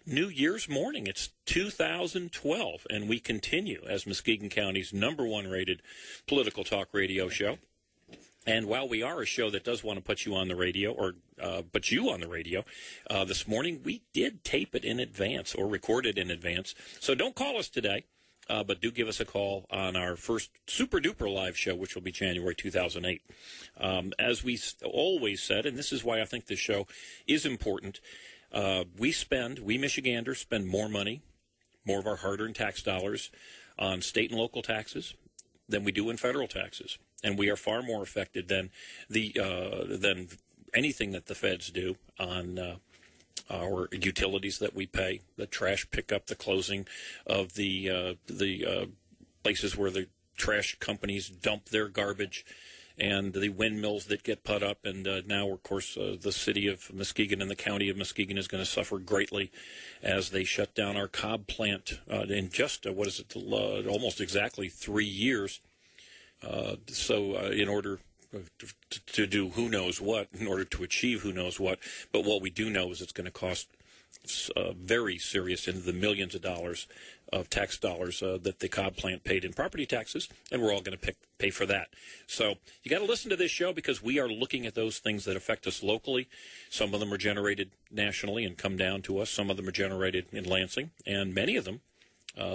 New Year's morning. It's 2012, and we continue as Muskegon County's #1 rated political talk radio show. And while we are a show that does want to put you on the radio, or put you on the radio, this morning we did tape it in advance or record it in advance. So don't call us today, but do give us a call on our first super-duper live show, which will be January 2008. As we always said, and this is why I think this show is important, we Michiganders spend more money, more of our hard-earned tax dollars on state and local taxes than we do in federal taxes. And we are far more affected than anything that the feds do on our utilities that we pay, the trash pickup, the closing of the places where the trash companies dump their garbage, and the windmills that get put up. And now, of course, the city of Muskegon and the county of Muskegon is going to suffer greatly as they shut down our Cobb plant in just, almost exactly 3 years. So in order to do who knows what, in order to achieve who knows what, but what we do know is it's going to cost very serious, into the millions of dollars of tax dollars that the Cobb plant paid in property taxes, and we're all going to pay for that. So you got to listen to this show, because we are looking at those things that affect us locally. Some of them are generated nationally and come down to us. Some of them are generated in Lansing, and many of them,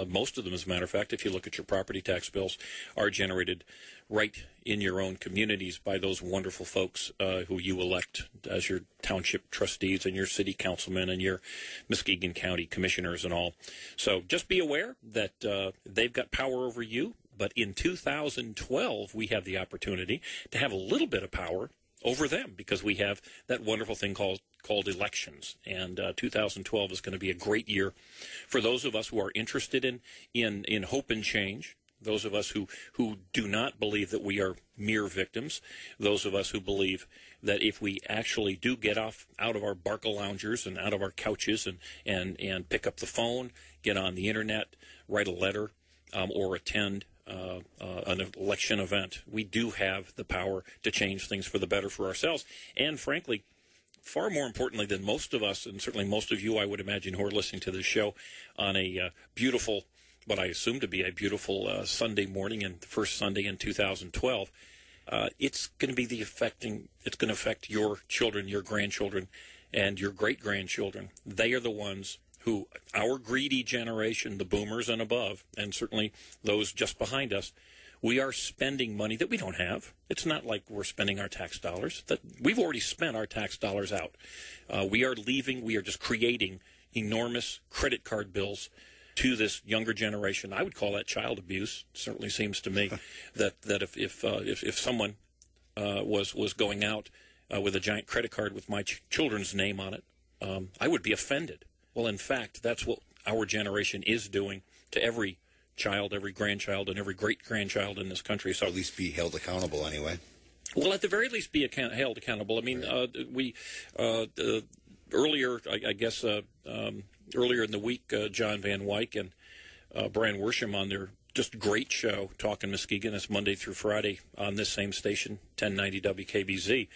most of them, as a matter of fact, if you look at your property tax bills, are generated right in your own communities by those wonderful folks who you elect as your township trustees and your city councilmen and your Muskegon County commissioners and all. So just be aware that they've got power over you, but in 2012 we have the opportunity to have a little bit of power over them, because we have that wonderful thing called elections. And 2012 is going to be a great year for those of us who are interested in hope and change, those of us who do not believe that we are mere victims, those of us who believe that if we actually do get out of our Barca loungers and out of our couches and pick up the phone, get on the internet, write a letter, or attend an election event, we do have the power to change things for the better for ourselves. And frankly, far more importantly than most of us, and certainly most of you, I would imagine, who are listening to this show on a beautiful, what I assume to be a beautiful Sunday morning, and the first Sunday in 2012, it's going to be it's going to affect your children, your grandchildren, and your great-grandchildren. They are the ones who, our greedy generation, the boomers and above, and certainly those just behind us, we are spending money that we don't have. It's not like we're spending our tax dollars. That we've already spent our tax dollars out. We are just creating enormous credit card bills to this younger generation. I would call that child abuse. It certainly seems to me that if someone was going out with a giant credit card with my children's name on it, I would be offended. Well, in fact, that's what our generation is doing to every child, every grandchild, and every great-grandchild in this country. So at least be held accountable anyway. Well, at the very least, be held accountable. I mean, right. Earlier, I guess, earlier in the week, John Van Wyck and Brian Worsham on their just great show, Talking Muskegon, it's Monday through Friday on this same station, 1090 WKBZ,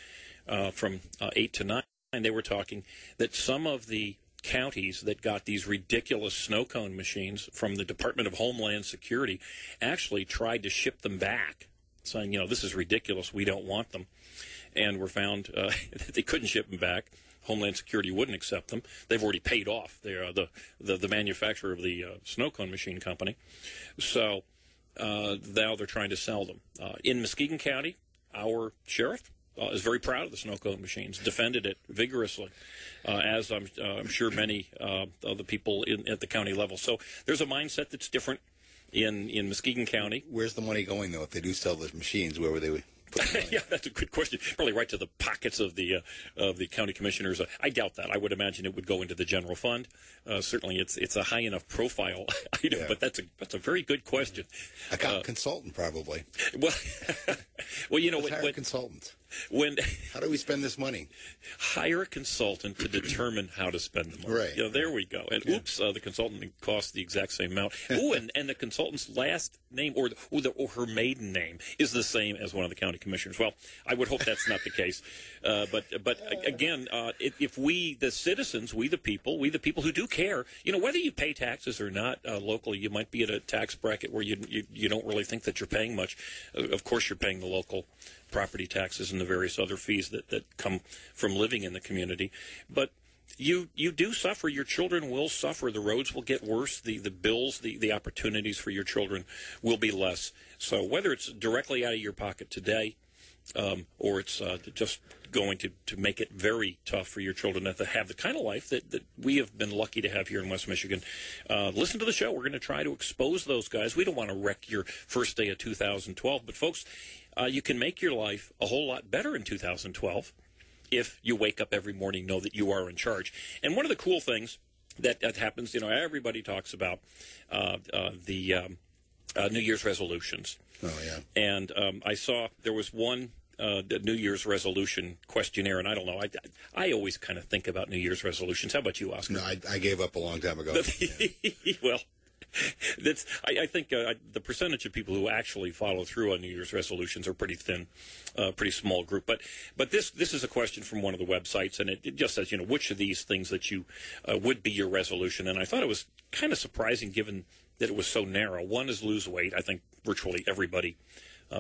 from 8 to 9. And they were talking that some of the counties that got these ridiculous snow cone machines from the Department of Homeland Security actually tried to ship them back, saying, this is ridiculous, we don't want them, and were found that they couldn't ship them back. Homeland Security wouldn't accept them. They've already paid off. They're the manufacturer of the snow cone machine company. So now they're trying to sell them. In Muskegon County, our sheriff is very proud of the snow cone machines, defended it vigorously, as I'm sure many of the people at the county level. So there's a mindset that's different in Muskegon County. Where's the money going, though? If they do sell those machines, where would they put the money? Yeah, that's a good question. Probably right to the pockets of the county commissioners. I doubt that. I would imagine it would go into the general fund. Certainly, it's a high enough profile item, yeah. But that's a very good question. A consultant, probably. Well, hire a consultant. when How do we spend this money? hire a consultant to determine how to spend the money. Right. You know, there we go. And oops, the consultant costs the exact same amount. Ooh, and the consultant's last name or her maiden name is the same as one of the county commissioners. Well, I would hope that's not the case. But again, if we, the citizens, we the people who do care, you know, whether you pay taxes or not locally, you might be at a tax bracket where you don't really think that you're paying much. Of course, you're paying the local property taxes and the various other fees that come from living in the community. But you do suffer. Your children will suffer. The roads will get worse. The bills, the opportunities for your children will be less. So whether it's directly out of your pocket today, or it's just going to make it very tough for your children to have the kind of life that we have been lucky to have here in West Michigan. Listen to the show. We're going to try to expose those guys. We don't want to wreck your first day of 2012. But, folks, you can make your life a whole lot better in 2012 if you wake up every morning, know that you are in charge. And one of the cool things that happens, you know, everybody talks about the New Year's resolutions. Oh, yeah. And I saw there was one the New Year's resolution questionnaire, and I don't know. I always kind of think about New Year's resolutions. How about you, Oscar? No, I gave up a long time ago. Well, I think the percentage of people who actually follow through on New Year's resolutions are pretty thin, pretty small group. But this is a question from one of the websites, and it just says, you know, which of these things that you would be your resolution? And I thought it was kind of surprising given that it was so narrow. One is lose weight. I think virtually everybody.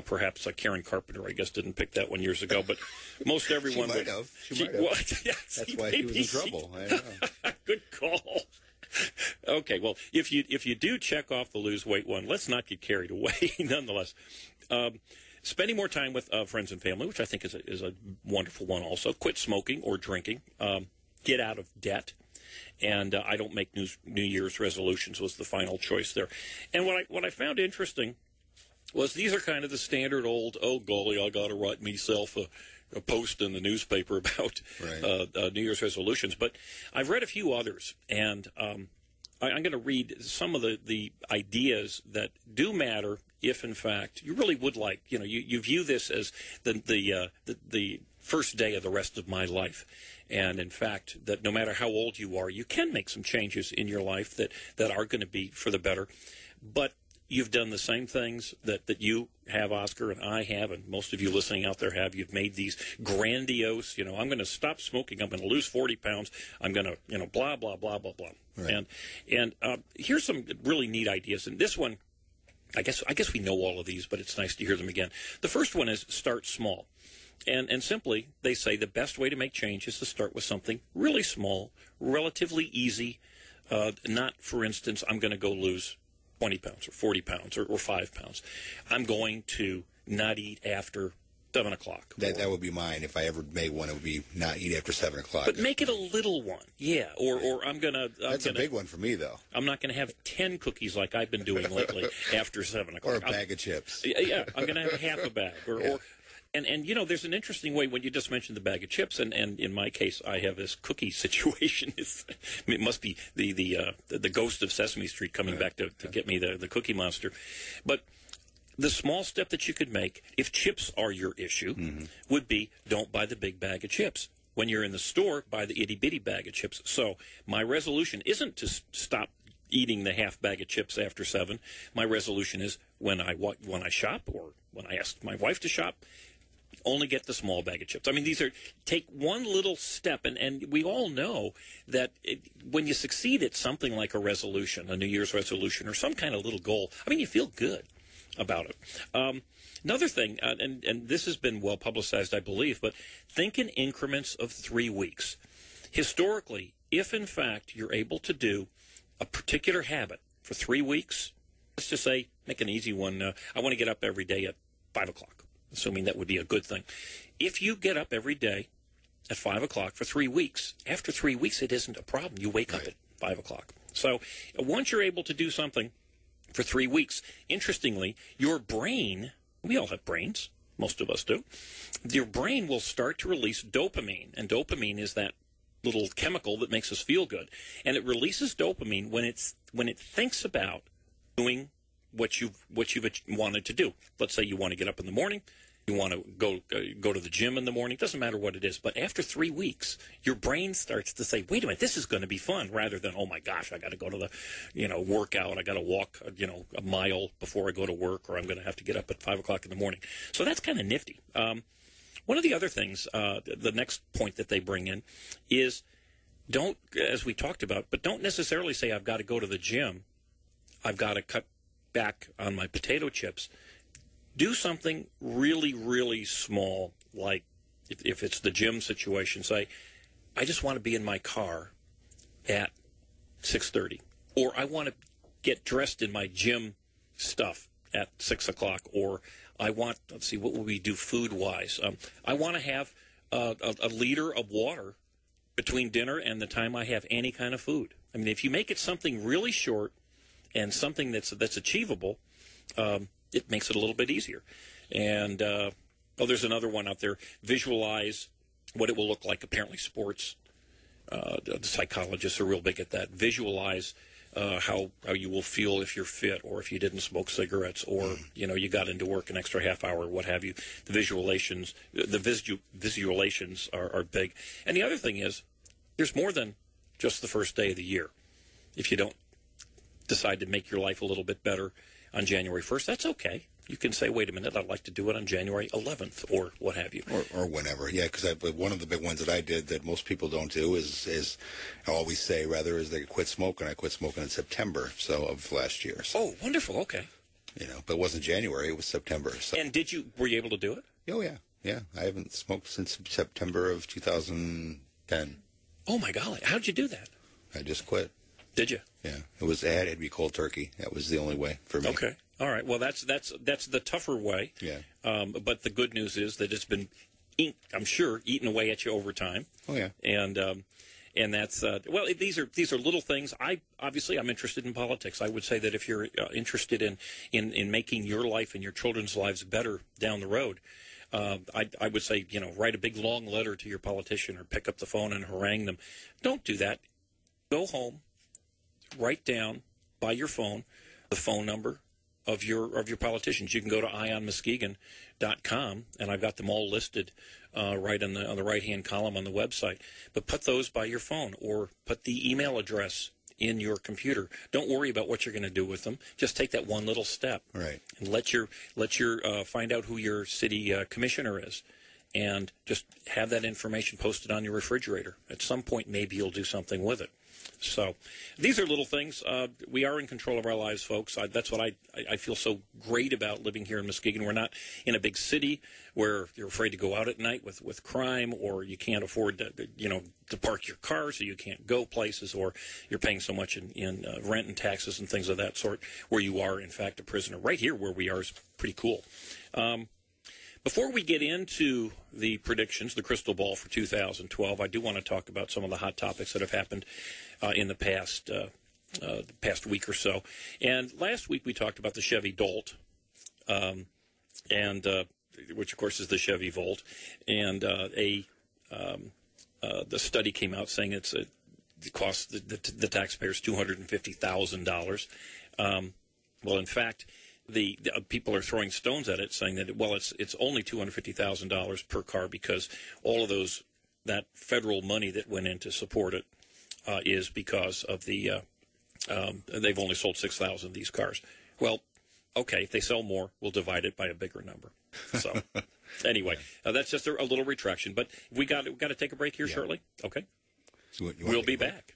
Perhaps Karen Carpenter, I guess, didn't pick that one years ago, but most everyone She might have. Well, yeah, That's why she was in trouble. I don't know. Good call. Okay, well, if you do check off the lose weight one, let's not get carried away. Nonetheless, spending more time with friends and family, which I think is a wonderful one. Also, quit smoking or drinking. Get out of debt. And I don't make New Year's resolutions was the final choice there. And what I found interesting was these are kind of the standard old, oh, golly, I got to write myself a post in the newspaper about New Year's resolutions. But I've read a few others, and I'm going to read some of the ideas that do matter if, in fact, you really would like, you know, you view this as the first day of the rest of my life. And, in fact, that no matter how old you are, you can make some changes in your life that are going to be for the better. But you've done the same things that you have, Oscar, and I have, and most of you listening out there have. You've made these grandiose, you know, I'm going to stop smoking, I'm going to lose 40 pounds, I'm going to, you know, blah, blah, blah, blah, blah. Right. And here's some really neat ideas. And this one, I guess we know all of these, but it's nice to hear them again. The first one is start small. And simply, they say the best way to make change is to start with something really small, relatively easy. Not, for instance, I'm going to go lose 20 pounds or 40 pounds or 5 pounds. I'm going to not eat after 7 o'clock. That would be mine. If I ever made one, it would be not eat after 7 o'clock. But make it a little one. Yeah. Or I'm going to... That's a big one for me, though. I'm not going to have 10 cookies like I've been doing lately after 7 o'clock. Or a bag of chips. Yeah. I'm going to have half a bag. And you know, there's an interesting way when you just mentioned the bag of chips, and in my case, I have this cookie situation. It must be the ghost of Sesame Street coming back to get me the Cookie Monster. But the small step that you could make, if chips are your issue, would be don't buy the big bag of chips. When you're in the store, buy the itty-bitty bag of chips. So my resolution isn't to stop eating the half bag of chips after 7. My resolution is when I shop or when I ask my wife to shop, only get the small bag of chips. I mean, take one little step, and we all know that when you succeed at something like a resolution, a New Year's resolution, or some kind of little goal, I mean, you feel good about it. Another thing, and this has been well publicized, I believe, but think in increments of 3 weeks. Historically, if in fact you're able to do a particular habit for 3 weeks, let's just say, make an easy one, I want to get up every day at 5 o'clock. Assuming that would be a good thing. If you get up every day at 5 o'clock for 3 weeks, after 3 weeks, it isn't a problem. You wake up at 5 o'clock. So once you're able to do something for 3 weeks, interestingly, your brain, we all have brains, most of us do, your brain will start to release dopamine. And dopamine is that little chemical that makes us feel good. And it releases dopamine when it thinks about doing what you've wanted to do. Let's say you want to get up in the morning, You want to go to the gym in the morning. Doesn't matter what it is. But after 3 weeks, your brain starts to say, wait a minute, this is going to be fun, rather than, oh, my gosh, I got to go to the, workout. I got to walk, a mile before I go to work, or I'm going to have to get up at 5 o'clock in the morning. So that's kind of nifty. One of the other things, the next point that they bring in is don't, as we talked about, but don't necessarily say I've got to go to the gym. I've got to cut back on my potato chips. Do something really, really small, like if it's the gym situation, say, I just want to be in my car at 6:30, or I want to get dressed in my gym stuff at 6 o'clock, or I want, let's see, what will we do food-wise? I want to have a liter of water between dinner and the time I have any kind of food. I mean, if you make it something really short and something that's achievable, it makes it a little bit easier. And, there's another one out there. Visualize what it will look like. Apparently sports, the psychologists are real big at that. Visualize how you will feel if you're fit, or if you didn't smoke cigarettes, or, you got into work an extra half hour, what have you. The visualizations are big. And the other thing is, there's more than just the first day of the year. If you don't decide to make your life a little bit better on January 1st, that's okay. You can say, wait a minute, I'd like to do it on January 11th, or what have you. Or whenever, yeah, because one of the big ones that I did that most people don't do is I always say, rather, is they quit smoking. I quit smoking in September of last year. So, oh, wonderful, okay. But it wasn't January, it was September. So. And were you able to do it? Oh, yeah. Yeah, I haven't smoked since September of 2010. Oh, my golly, how'd you do that? I just quit. Did you? Yeah, it had to be cold turkey. That was the only way for me. Okay, all right. Well, that's the tougher way. Yeah. But the good news is that it's been, I'm sure, eaten away at you over time. Oh yeah. And that's these are little things. I'm interested in politics. I would say that if you're interested in making your life and your children's lives better down the road, I would say, write a big long letter to your politician, or pick up the phone and harangue them. Don't do that. Go home. Write down by your phone the phone number of your politicians. You can go to EyeOnMuskegon.com, and I've got them all listed right on the right-hand column on the website. But put those by your phone, or put the email address in your computer. Don't worry about what you're going to do with them. Just take that one little step, right? And let your find out who your city commissioner is, and just have that information posted on your refrigerator. At some point, maybe you'll do something with it. So these are little things. We are in control of our lives, folks. That's what I feel so great about living here in Muskegon. We're not in a big city where you're afraid to go out at night with crime, or you can't afford to park your car, so you can't go places, or you're paying so much in rent and taxes and things of that sort, where you are, in fact, a prisoner. Right here where we are is pretty cool. Before we get into the predictions, the crystal ball for 2012, I do want to talk about some of the hot topics that have happened in the past week or so. And last week we talked about the Chevy Bolt, which of course is the Chevy Volt, and the study came out saying it costs the taxpayers $250,000. Well, in fact, the people are throwing stones at it, saying that it's only $250,000 per car, because all of that federal money that went in to support it is because of they've only sold 6,000 of these cars. Well, okay, if they sell more, we'll divide it by a bigger number. So anyway, that's just a little retraction. But we got to take a break here shortly. Okay, so we'll be back.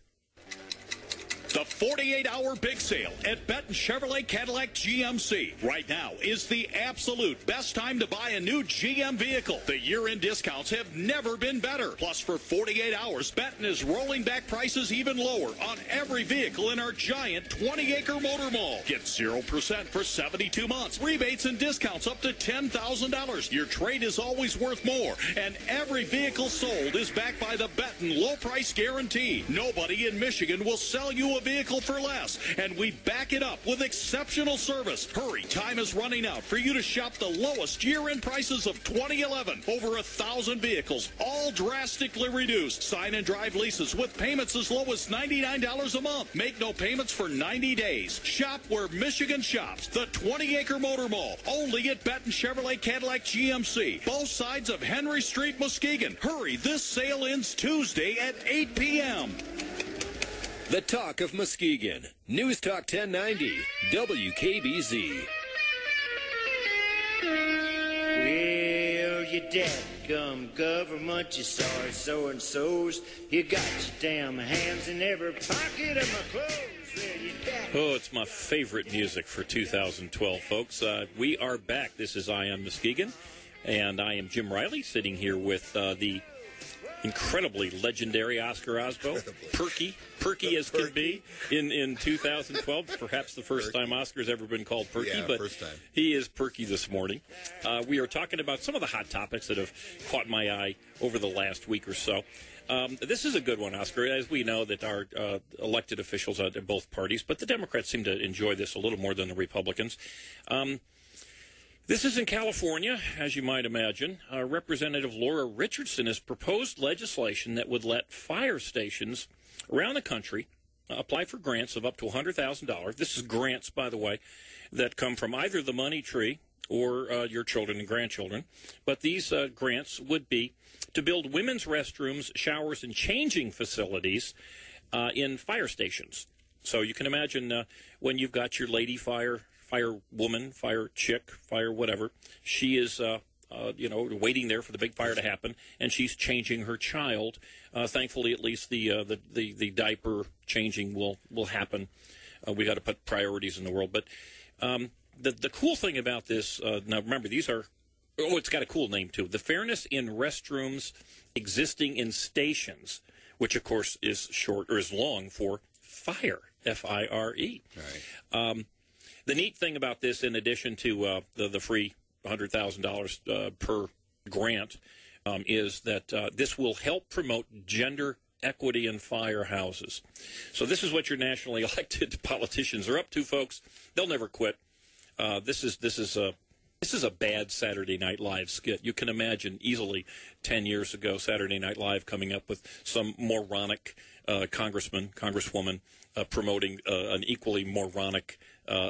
The 48-hour big sale at Benton Chevrolet Cadillac GMC right now is the absolute best time to buy a new GM vehicle. The year-end discounts have never been better. Plus, for 48 hours, Benton is rolling back prices even lower on every vehicle in our giant 20-acre motor mall. Get 0% for 72 months. Rebates and discounts up to $10,000. Your trade is always worth more. And every vehicle sold is backed by the Benton low price guarantee. Nobody in Michigan will sell you a vehicle for less, and we back it up with exceptional service. Hurry, time is running out for you to shop the lowest year-end prices of 2011. Over 1,000 vehicles, all drastically reduced. Sign and drive leases with payments as low as $99 a month. Make no payments for 90 days. Shop where Michigan shops. The 20-acre motor mall, only at Benton Chevrolet Cadillac GMC, both sides of Henry Street, Muskegon. Hurry, this sale ends Tuesday at 8 p.m. The Talk of Muskegon. News Talk 1090, WKBZ. Well, you dadgum government, you sorry so-and-sos. You got your damn hands in every pocket of my clothes. Well, you Oh, it's my favorite music for 2012, folks. We are back. This is EyeOnMuskegon, and I am Jim Riley, sitting here with the incredibly legendary Oscar Osbo, perky as can be in 2012. Perhaps the first time Oscar's ever been called perky, but first time. He is perky this morning. We are talking about some of the hot topics that have caught my eye over the last week or so. This is a good one, Oscar. As we know that our elected officials at both parties, but the Democrats seem to enjoy this a little more than the Republicans. This is in California, as you might imagine. Representative Laura Richardson has proposed legislation that would let fire stations around the country apply for grants of up to $100,000. This is grants, by the way, that come from either the money tree or your children and grandchildren. But these grants would be to build women's restrooms, showers, and changing facilities in fire stations. So you can imagine when you've got your lady firewoman, fire chick, fire whatever, she is, waiting there for the big fire to happen, and she's changing her child. Thankfully, at least the diaper changing will happen. We got to put priorities in the world. But the cool thing about this, now remember, these are, it's got a cool name too. The Fairness in Restrooms Existing in Stations, which of course is short or is long for FIRE, F-I-R-E. Right. The neat thing about this, in addition to the free $100,000 per grant, is that this will help promote gender equity in firehouses. So this is what your nationally elected politicians are up to, folks. They'll never quit. This is a bad Saturday Night Live skit. You can imagine easily 10 years ago, Saturday Night Live coming up with some moronic congressman, congresswoman promoting an equally moronic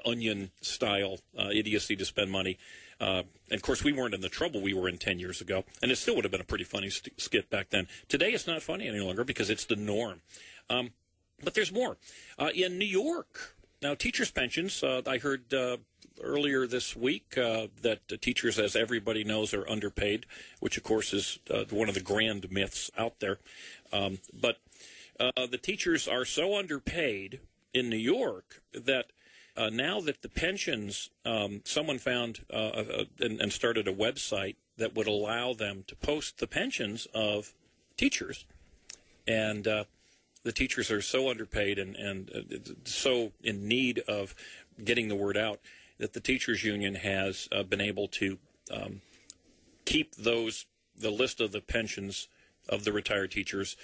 onion-style idiocy to spend money. And, of course, we weren't in the trouble we were in 10 years ago, and it still would have been a pretty funny skit back then. Today it's not funny any longer because it's the norm. But there's more. In New York, now teachers' pensions, I heard earlier this week that teachers, as everybody knows, are underpaid, which, of course, is one of the grand myths out there. But the teachers are so underpaid in New York that now that the pensions, someone found and started a website that would allow them to post the pensions of teachers. And the teachers are so underpaid and so in need of getting the word out that the teachers union has been able to keep the list of the pensions of the retired teachers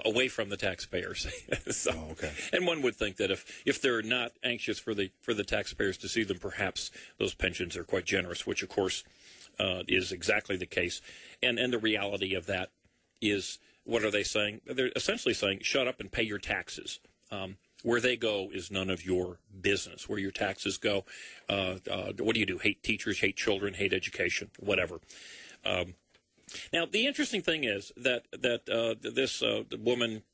away from the taxpayers. So, okay. And one would think that if they're not anxious for the taxpayers to see them, perhaps those pensions are quite generous, which of course is exactly the case. And the reality of that is, what are they saying? They're essentially saying, shut up and pay your taxes. Where they go is none of your business. Where your taxes go, what do you do? Hate teachers, hate children, hate education, whatever. Now, the interesting thing is that this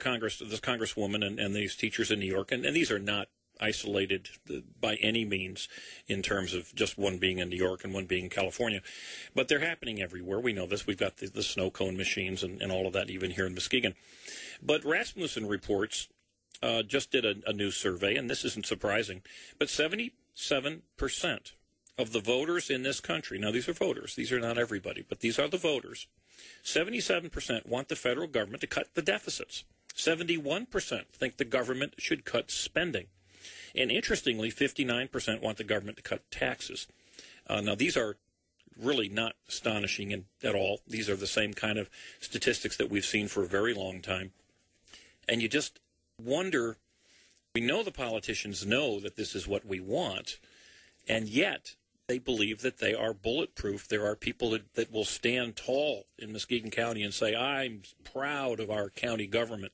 congresswoman and these teachers in New York, and these are not isolated by any means in terms of just one being in New York and one being in California, but they're happening everywhere. We know this. We've got the snow cone machines and all of that even here in Muskegon. But Rasmussen Reports just did a new survey, and this isn't surprising, but 77% of the voters in this country, now these are voters, these are not everybody, but these are the voters, 77% want the federal government to cut the deficits. 71% think the government should cut spending. And interestingly, 59% want the government to cut taxes. Now, these are really not astonishing at all. These are the same kind of statistics that we've seen for a very long time. And you just wonder We know the politicians know that this is what we want, and yet they believe that they are bulletproof. There are people that will stand tall in Muskegon County and say, I'm proud of our county government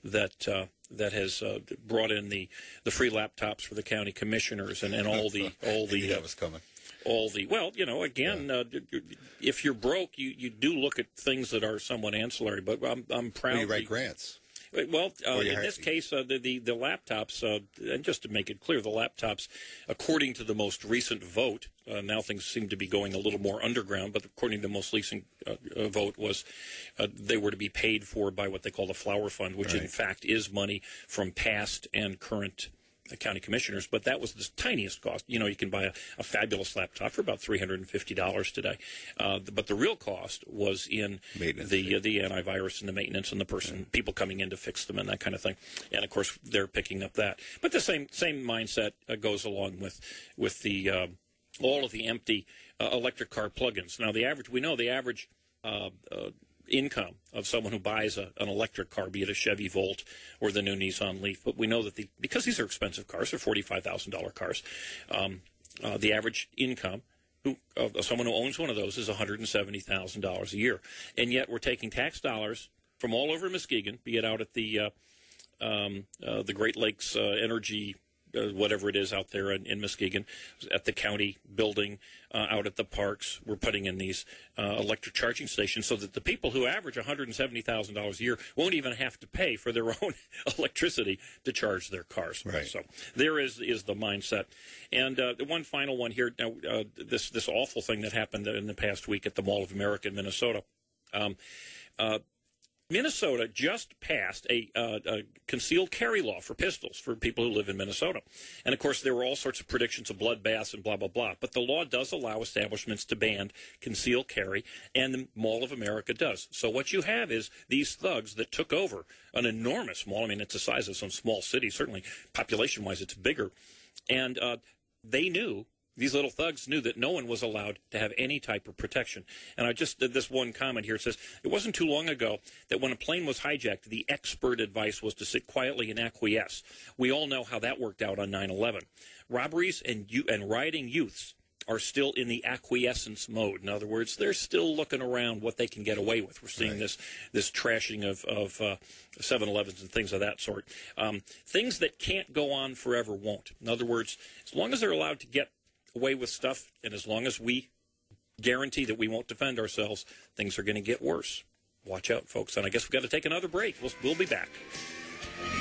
that has brought in the free laptops for the county commissioners and all the that was coming. Well, again, if you're broke, you do look at things that are somewhat ancillary. But I'm proud. Well, you write grants. Well, in this case, the laptops, and just to make it clear, the laptops, according to the most recent vote, now things seem to be going a little more underground, but according to the most recent vote was they were to be paid for by what they call the Flower Fund, which in fact is money from past and current county commissioners, but that was the tiniest cost. You can buy a fabulous laptop for about $350 today. But the real cost was in the antivirus and the maintenance and the people coming in to fix them and that kind of thing. And of course, they're picking up that. But the same mindset goes along with the all of the empty electric car plug-ins. Now, the average income of someone who buys an electric car, be it a Chevy Volt or the new Nissan Leaf. But we know that because these are expensive cars, they're $45,000 cars, the average income of someone who owns one of those is $170,000 a year. And yet we're taking tax dollars from all over Muskegon, be it out at the Great Lakes Energy whatever it is out there in Muskegon, at the county building, out at the parks. We're putting in these electric charging stations so that the people who average $170,000 a year won't even have to pay for their own electricity to charge their cars. Right. So there is the mindset. And one final one here. Now, this awful thing that happened in the past week at the Mall of America in Minnesota. Minnesota just passed a concealed carry law for pistols for people who live in Minnesota. And, of course, there were all sorts of predictions of bloodbaths and blah, blah, blah. But the law does allow establishments to ban concealed carry, and the Mall of America does. So what you have is these thugs that took over an enormous mall. I mean, it's the size of some small city. Certainly, population-wise, it's bigger. And they knew, these little thugs knew that no one was allowed to have any type of protection. And I just did this one comment here. It says, it wasn't too long ago that when a plane was hijacked, the expert advice was to sit quietly and acquiesce. We all know how that worked out on 9/11. Robberies and rioting youths are still in the acquiescence mode. In other words, they're still looking around what they can get away with. We're seeing this trashing of 7-Elevens and things of that sort. Things that can't go on forever won't. In other words, as long as they're allowed to get away with stuff, and as long as we guarantee that we won't defend ourselves, things are going to get worse. Watch out, folks. And I guess we've got to take another break. We'll be back.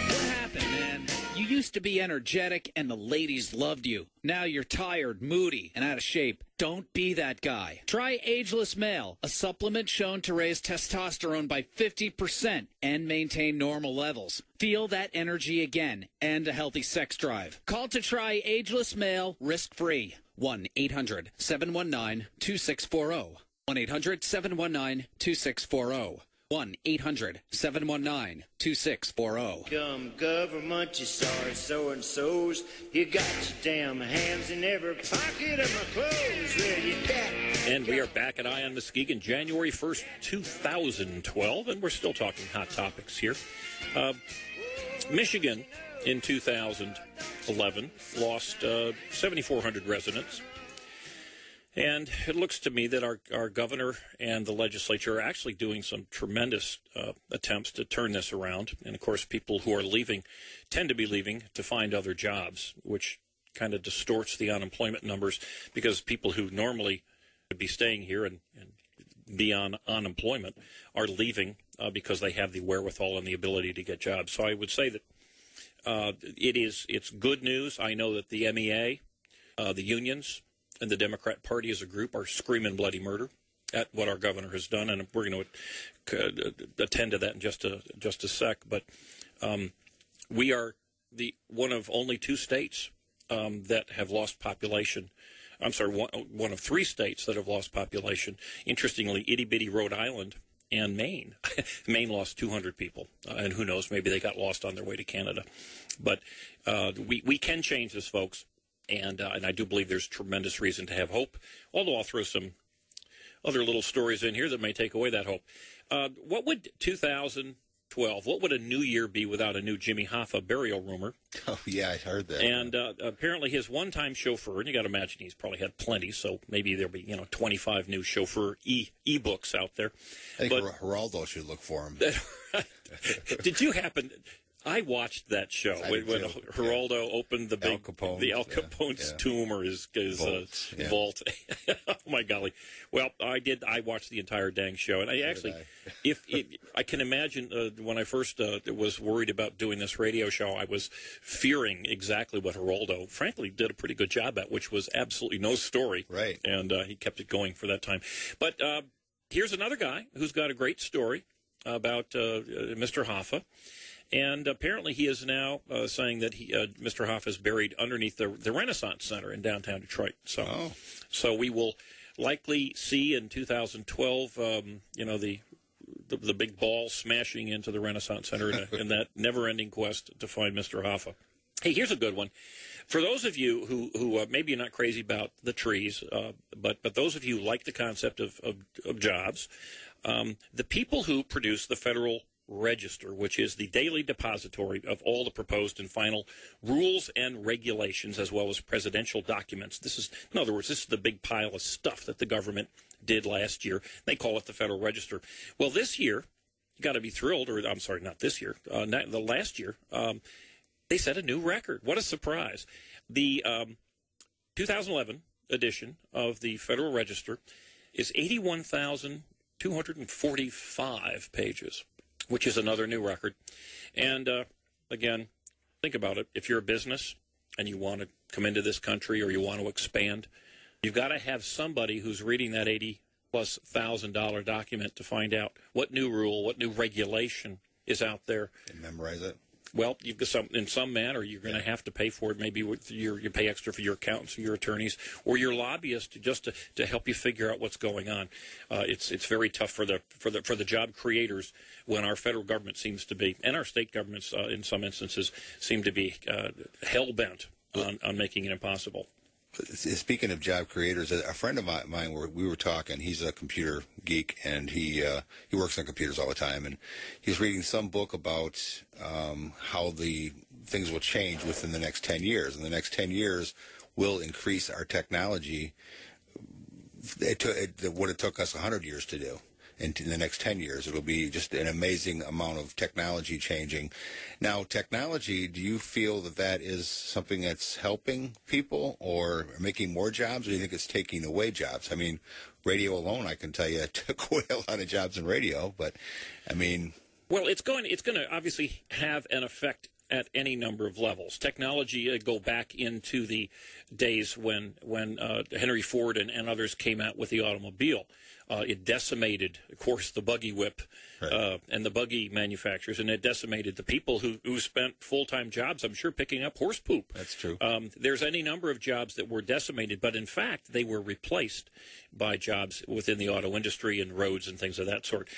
What happened, man? You used to be energetic and the ladies loved you. Now you're tired, moody, and out of shape. Don't be that guy. Try Ageless Male, a supplement shown to raise testosterone by 50% and maintain normal levels. Feel that energy again and a healthy sex drive. Call to try Ageless Male risk-free. 1-800-719-2640. 1-800-719-2640. 1-800-719-2640. Come government, you sorry so-and-sos. You got your damn hands in every pocket of my clothes. Well, you got. And we are back at EyeOnMuskegon, January 1st, 2012, and we're still talking hot topics here. Michigan, in 2011, lost 7,400 residents. And it looks to me that our governor and the legislature are actually doing some tremendous attempts to turn this around. And, of course, people who are leaving tend to be leaving to find other jobs, which kind of distorts the unemployment numbers because people who normally would be staying here and be on unemployment are leaving because they have the wherewithal and the ability to get jobs. So I would say that it's good news. I know that the MEA, the unions, and the Democrat Party as a group are screaming bloody murder at what our governor has done, and we're going to attend to that in just a sec. But we are one of only two states that have lost population. I'm sorry, one of three states that have lost population. Interestingly, itty-bitty Rhode Island and Maine. Maine lost 200 people, and who knows, maybe they got lost on their way to Canada. But we can change this, folks. And I do believe there's tremendous reason to have hope, although I'll throw some other little stories in here that may take away that hope. What would 2000 12. What would a new year be without a new Jimmy Hoffa burial rumor? Oh, yeah, I heard that. And apparently his one-time chauffeur, and you got to imagine he's probably had plenty, so maybe there'll be 25 new chauffeur e-books out there. I think Geraldo should look for him. Did you happen? I watched that show when Geraldo opened the big Al Capone's tomb or his vault. Oh my golly! Well, I watched the entire dang show, and I actually, I can imagine when I first was worried about doing this radio show, I was fearing exactly what Geraldo, frankly, did a pretty good job at, which was absolutely no story. Right. And he kept it going for that time. But here's another guy who's got a great story about Mr. Hoffa. And apparently he is now saying that Mr. Hoffa is buried underneath the Renaissance Center in downtown Detroit. So we will likely see in 2012, the big ball smashing into the Renaissance Center in that never-ending quest to find Mr. Hoffa. Hey, here's a good one. For those of you who maybe you're not crazy about the trees, but those of you who like the concept of jobs, the people who produce the Federal Register, which is the daily depository of all the proposed and final rules and regulations, as well as presidential documents. In other words, this is the big pile of stuff that the government did last year. They call it the Federal Register. Well, this year, you got to be thrilled, or I'm sorry, not this year, the last year, they set a new record. What a surprise. The 2011 edition of the Federal Register is 81,245 pages, which is another new record. And again, think about it. If you're a business and you want to come into this country or you want to expand, you've got to have somebody who's reading that $80,000+ document to find out what new rule, what new regulation is out there. And memorize it. Well, in some manner, you're going to have to pay for it. Maybe you pay extra for your accountants or your attorneys or your lobbyists to help you figure out what's going on. It's very tough for the job creators when our federal government seems to be, and our state governments in some instances seem to be hell bent on making it impossible. Speaking of job creators, a friend of mine, we were talking. He's a computer geek, and he works on computers all the time. And he was reading some book about how the things will change within the next 10 years. And the next 10 years will increase our technology. What it took us 100 years to do. In the next 10 years, it'll be just an amazing amount of technology changing. Now, technology, do you feel that is something that's helping people or making more jobs, or do you think it's taking away jobs? I mean, radio alone, I can tell you, it took away a lot of jobs in radio, but, I mean... Well, it's going to obviously have an effect at any number of levels. Technology, go back into the days when Henry Ford and others came out with the automobile. It decimated, of course, the buggy whip and the buggy manufacturers, and it decimated the people who spent full-time jobs, I'm sure, picking up horse poop. That's true. There's any number of jobs that were decimated, but in fact, they were replaced by jobs within the auto industry and roads and things of that sort.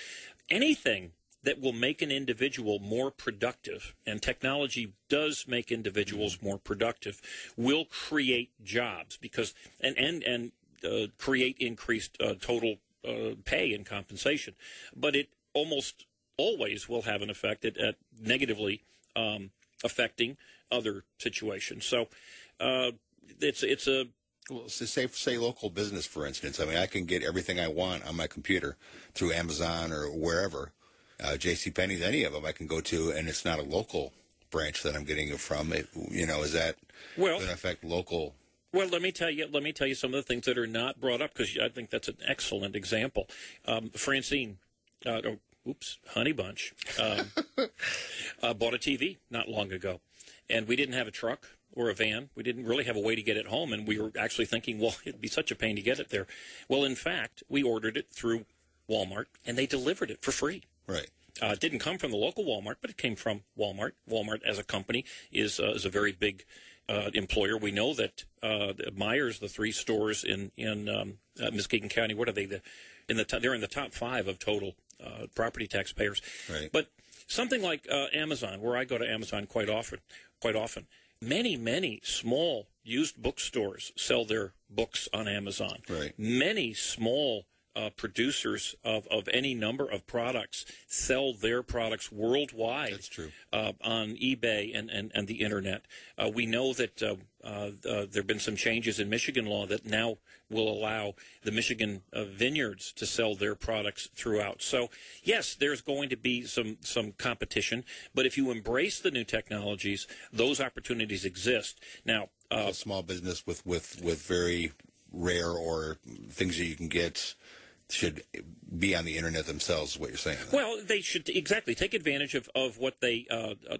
Anything that will make an individual more productive, and technology does make individuals more productive, will create jobs because and create increased total pay and compensation. But it almost always will have an effect at negatively affecting other situations. So it's a... Well, say local business, for instance. I mean, I can get everything I want on my computer through Amazon or wherever. JCPenney's, any of them I can go to, and it's not a local branch that I'm getting it from. Is that going to affect local? Well, let me tell you some of the things that are not brought up, because I think that's an excellent example. Francine, Honey Bunch, bought a TV not long ago, and we didn't have a truck or a van. We didn't really have a way to get it home, and we were actually thinking, well, it'd be such a pain to get it there. Well, in fact, we ordered it through Walmart, and they delivered it for free. Right. It didn't come from the local Walmart, but it came from Walmart. Walmart, as a company, is a very big employer. We know that Myers, the 3 stores in Muskegon County, what are they? They're in the top 5 of total property taxpayers. Right. But something like Amazon, where I go to Amazon quite often, many small used bookstores sell their books on Amazon. Right. Many small producers of any number of products sell their products worldwide. That's true. On eBay and the Internet. We know that there have been some changes in Michigan law that now will allow the Michigan vineyards to sell their products throughout. So, yes, there's going to be some competition, but if you embrace the new technologies, those opportunities exist. Now, a small business with very rare or things that you can get should be on the internet themselves, is what you're saying. Well, they should exactly take advantage of what they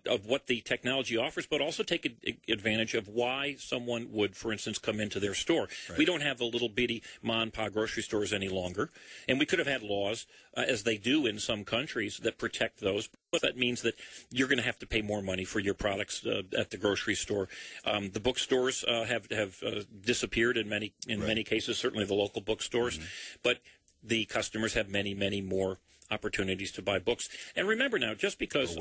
of what the technology offers, but also take advantage of why someone would, for instance, come into their store. Right. We don't have the little bitty mom and pop grocery stores any longer, and we could have had laws, as they do in some countries, that protect those. But that means that you're going to have to pay more money for your products at the grocery store. The bookstores have disappeared in many cases, certainly the local bookstores, but the customers have many, many more opportunities to buy books. And remember now, just because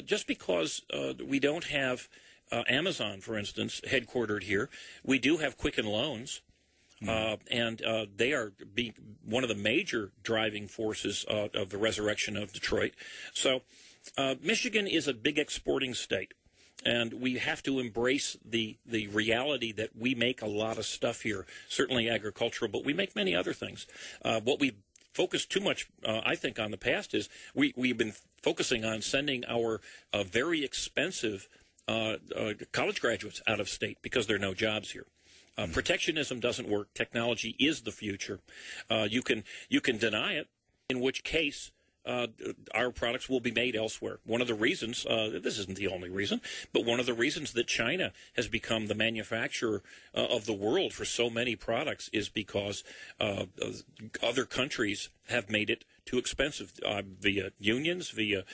just because we don't have Amazon, for instance, headquartered here, we do have Quicken Loans. And they are one of the major driving forces of the resurrection of Detroit. So Michigan is a big exporting state, and we have to embrace the reality that we make a lot of stuff here, certainly agricultural, but we make many other things. What we focus too much, I think, on the past is we've been focusing on sending our very expensive college graduates out of state because there are no jobs here. Protectionism doesn't work. Technology is the future. You can deny it, in which case our products will be made elsewhere. One of the reasons, this isn't the only reason, but one of the reasons that China has become the manufacturer of the world for so many products is because other countries have made it too expensive via unions, via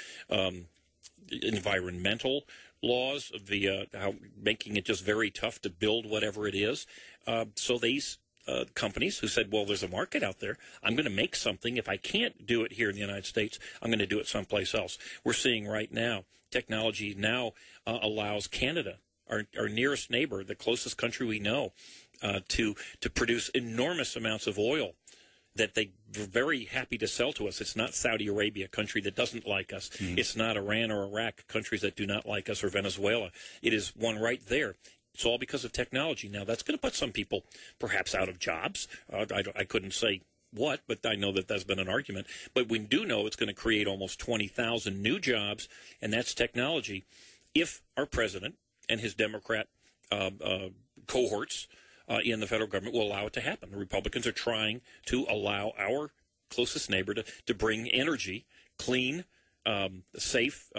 environmental laws, via making it just very tough to build whatever it is. So these companies who said, well, there's a market out there, I'm going to make something. If I can't do it here in the United States, I'm going to do it someplace else. We're seeing right now, technology now allows Canada, our nearest neighbor, the closest country we know, to produce enormous amounts of oil that they're very happy to sell to us. It's not Saudi Arabia, a country that doesn't like us. It's not Iran or Iraq, countries that do not like us, or Venezuela. It is one right there. It's all because of technology. Now, that's going to put some people perhaps out of jobs. I couldn't say what, but I know that that's been an argument. But we do know it's going to create almost 20,000 new jobs, and that's technology. If our president and his Democrat cohorts in the federal government will allow it to happen. The Republicans are trying to allow our closest neighbor to bring energy, clean, safe,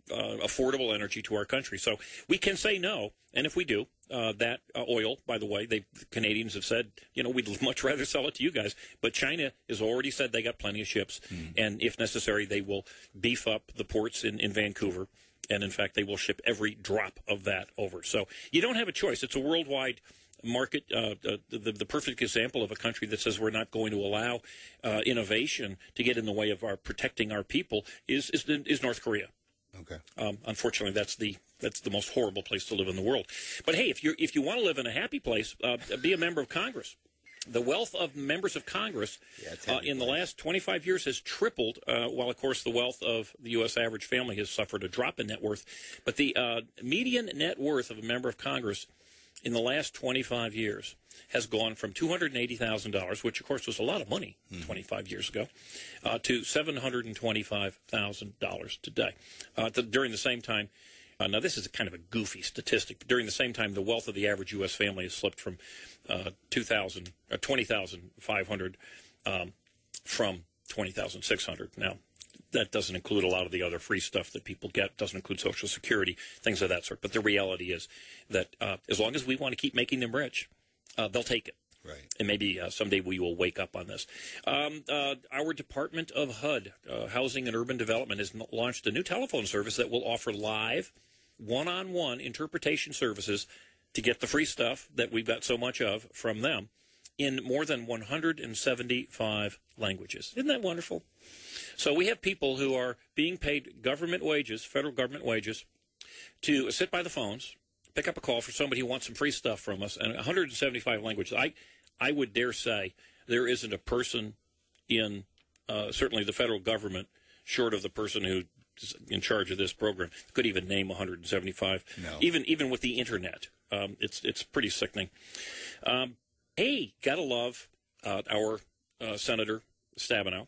affordable energy to our country. So we can say no, and if we do, that oil, by the way, the Canadians have said, we'd much rather sell it to you guys, but China has already said they got plenty of ships, and if necessary, they will beef up the ports in Vancouver, and in fact, they will ship every drop of that over. So you don't have a choice. It's a worldwide market. The perfect example of a country that says we're not going to allow innovation to get in the way of our protecting our people is North Korea. Okay. Unfortunately, that's the most horrible place to live in the world. But hey, if you want to live in a happy place, be a member of Congress. The wealth of members of Congress in the last 25 years has tripled, while, of course, the wealth of the U.S. average family has suffered a drop in net worth. But the median net worth of a member of Congress in the last 25 years has gone from $280,000, which, of course, was a lot of money 25 years ago, to $725,000 today. During the same time, now this is kind of a goofy statistic, but during the same time, the wealth of the average U.S. family has slipped from $20,500 from $20,600. Now, that doesn't include a lot of the other free stuff that people get. It doesn't include Social Security, things of that sort. But the reality is that as long as we want to keep making them rich, they'll take it. Right. And maybe someday we will wake up on this. Our Department of HUD, Housing and Urban Development, has launched a new telephone service that will offer live, one-on-one interpretation services to get the free stuff that we've got so much of from them in more than 175 languages. Isn't that wonderful? So we have people who are being paid government wages, federal government wages, to sit by the phones, pick up a call for somebody who wants some free stuff from us, and 175 languages. I would dare say there isn't a person in certainly the federal government, short of the person who's in charge of this program, could even name 175. No. Even with the internet, it's pretty sickening. Hey, gotta love our Senator Stabenow.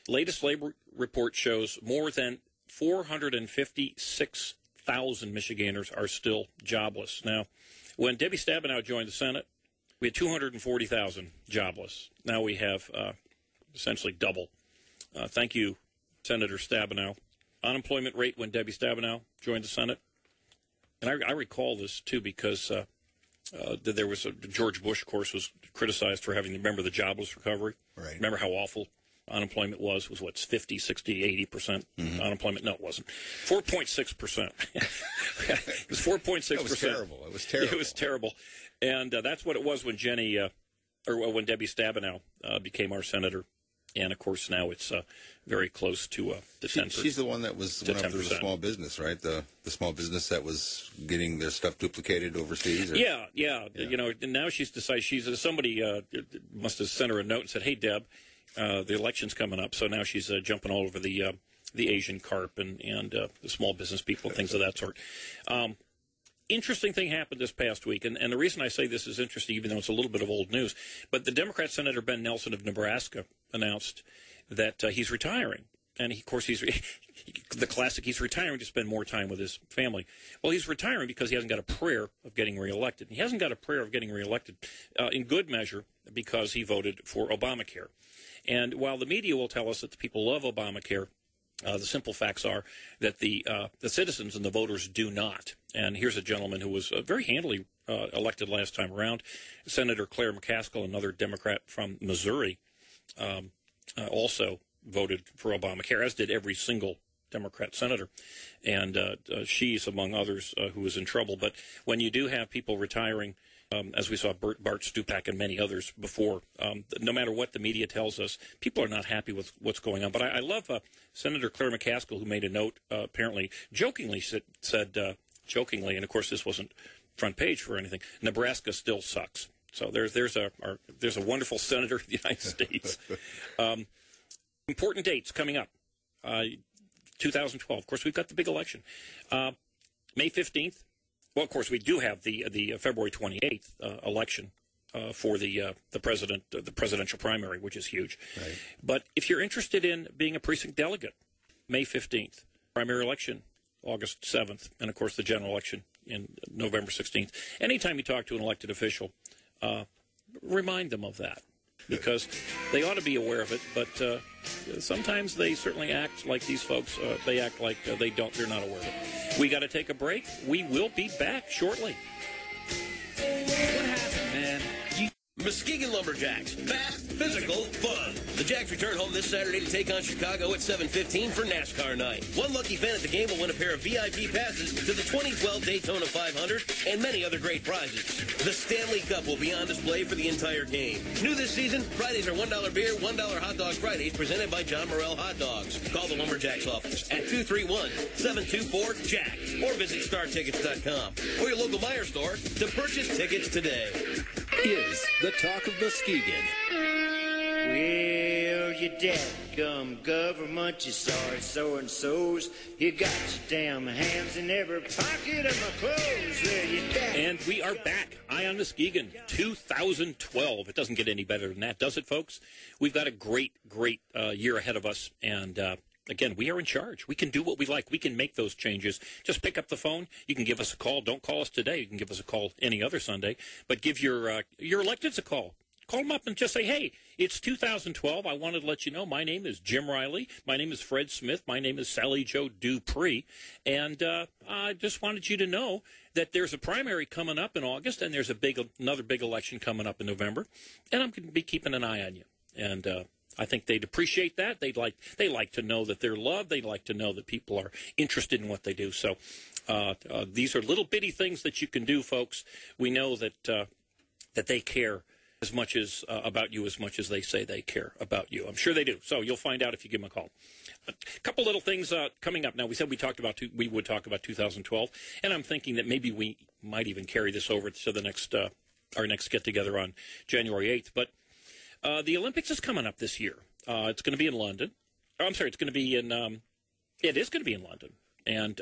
Latest labor report shows more than 456,000 Michiganders are still jobless. Now, when Debbie Stabenow joined the Senate, we had 240,000 jobless. Now we have essentially double. Thank you, Senator Stabenow. Unemployment rate when Debbie Stabenow joined the Senate, and I recall this too because there was George Bush, of course, was criticized for having, remember the jobless recovery? Right. Remember how awful unemployment was what, 50, 60, 80% unemployment? No, it wasn't. 4.6%. It was 4.6%. It was terrible. It was terrible. It was terrible. And that's what it was when when Debbie Stabenow became our senator. And, of course, now it's very close to the 10%. She's the one that was went after the small business, right? The small business that was getting their stuff duplicated overseas? Or? Yeah. You know, and now she's decided somebody must have sent her a note and said, hey, Deb, the election's coming up. So now she's jumping all over the Asian carp and the small business people, things of that sort. Interesting thing happened this past week, and the reason I say this is interesting, even though it's a little bit of old news, but the Democrat Senator Ben Nelson of Nebraska announced that he's retiring. And, of course, he's the classic, he's retiring to spend more time with his family. Well, he's retiring because he hasn't got a prayer of getting reelected. He hasn't got a prayer of getting reelected in good measure because he voted for Obamacare. And while the media will tell us that the people love Obamacare, the simple facts are that the citizens and the voters do not. And here's a gentleman who was very handily elected last time around, Senator Claire McCaskill, another Democrat from Missouri, also voted for Obamacare, as did every single Democrat senator. And she's, among others, who was in trouble. But when you do have people retiring, as we saw Bart Stupak and many others before, no matter what the media tells us, people are not happy with what's going on. But I love Senator Claire McCaskill, who made a note, apparently jokingly said, jokingly, and of course this wasn't front page for anything, Nebraska still sucks. So there's a wonderful senator of the United States. Important dates coming up. 2012. Of course, we've got the big election. May 15th. Well, of course, we do have the February 28th election for the presidential primary, which is huge. Right. But if you're interested in being a precinct delegate, May 15th, primary election, August 7th, and of course the general election in November 16th. Anytime you talk to an elected official, remind them of that, because they ought to be aware of it. But sometimes they certainly act like these folks. They act like they're not aware of it. We got to take a break. We will be back shortly. What happened, man? Muskegon Lumberjacks. Fast, physical, fun. The Jacks return home this Saturday to take on Chicago at 7:15 for NASCAR night. One lucky fan at the game will win a pair of VIP passes to the 2012 Daytona 500 and many other great prizes. The Stanley Cup will be on display for the entire game. New this season, Fridays are $1 beer, $1 hot dog Fridays presented by John Morrell Hot Dogs. Call the Lumberjacks office at 231-724-JACK or visit StarTickets.com or your local Meijer store to purchase tickets today. Is the talk of Muskegon. Well, you dadgum government, you sorry so-and-sos. You got your damn hands in every pocket of my clothes. Well, you and we are back. EyeOnMuskegon 2012. It doesn't get any better than that, does it, folks? We've got a great year ahead of us, and again, we are in charge. We can do what we like. We can make those changes. Just pick up the phone. You can give us a call. Don't call us today. You can give us a call any other Sunday. But give your electeds a call. Call them up and just say, hey, it's 2012. I wanted to let you know my name is Jim Riley. My name is Fred Smith. My name is Sally Jo Dupree. And I just wanted you to know that there's a primary coming up in August, and there's another big election coming up in November. And I'm going to be keeping an eye on you. And I think they'd appreciate that. They like to know that they're loved. They like to know that people are interested in what they do. So these are little bitty things that you can do, folks. We know that they care as much as about you as much as they say they care about you. I'm sure they do. So you'll find out if you give them a call. A couple little things coming up. Now, we said we would talk about 2012, and I'm thinking that maybe we might even carry this over to the next our next get-together on January 8th. But the Olympics is coming up this year. It's going to be in London. Oh, I'm sorry, it's going to be in it is going to be in London. And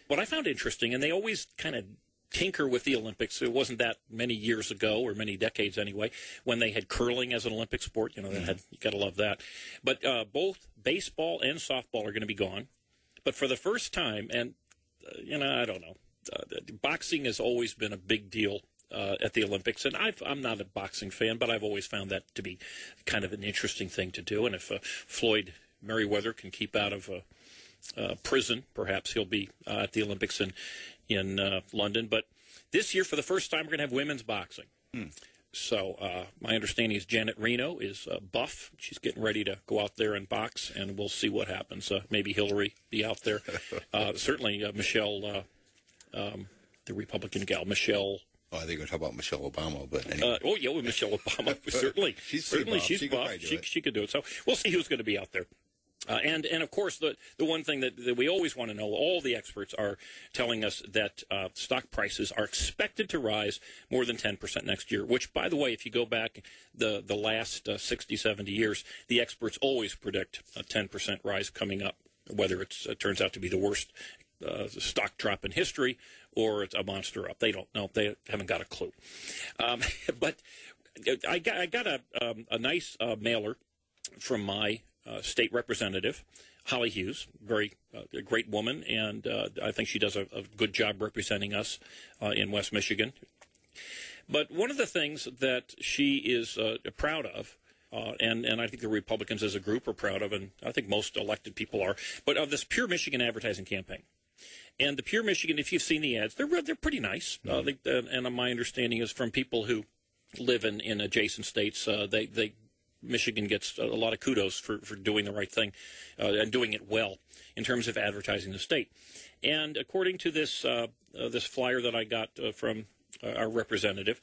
what I found interesting, and they always kind of tinker with the Olympics. It wasn't that many years ago, or many decades anyway, when they had curling as an Olympic sport. You know, you got to love that. But both baseball and softball are going to be gone. But for the first time, and I don't know, boxing has always been a big deal at the Olympics, and I'm not a boxing fan, but I've always found that to be kind of an interesting thing to do. And if Floyd Mayweather can keep out of prison, perhaps he'll be at the Olympics in London. But this year, for the first time, we're going to have women's boxing. So my understanding is Janet Reno is buff. She's getting ready to go out there and box, and we'll see what happens. Maybe Hillary be out there. Certainly Michelle, the Republican gal, Michelle. Oh, I think we're talking about Michelle Obama, but anyway. With Michelle Obama, certainly. she's buff. She could do it. So we'll see who's going to be out there. And of course, the one thing that we always want to know, all the experts are telling us that stock prices are expected to rise more than 10% next year, which, by the way, if you go back the last 60, 70 years, the experts always predict a 10% rise coming up, whether it turns out to be the worst stock drop in history or it's a monster up. They don't know. They haven't got a clue. But I got a nice mailer from my state representative, Holly Hughes, a great woman, and I think she does a good job representing us in West Michigan. But one of the things that she is proud of, and I think the Republicans as a group are proud of, and I think most elected people are, but of this Pure Michigan advertising campaign. And the Pure Michigan, if you've seen the ads, they're pretty nice. And my understanding is from people who live in adjacent states, Michigan gets a lot of kudos for doing the right thing and doing it well in terms of advertising the state. And according to this this flyer that I got from our representative,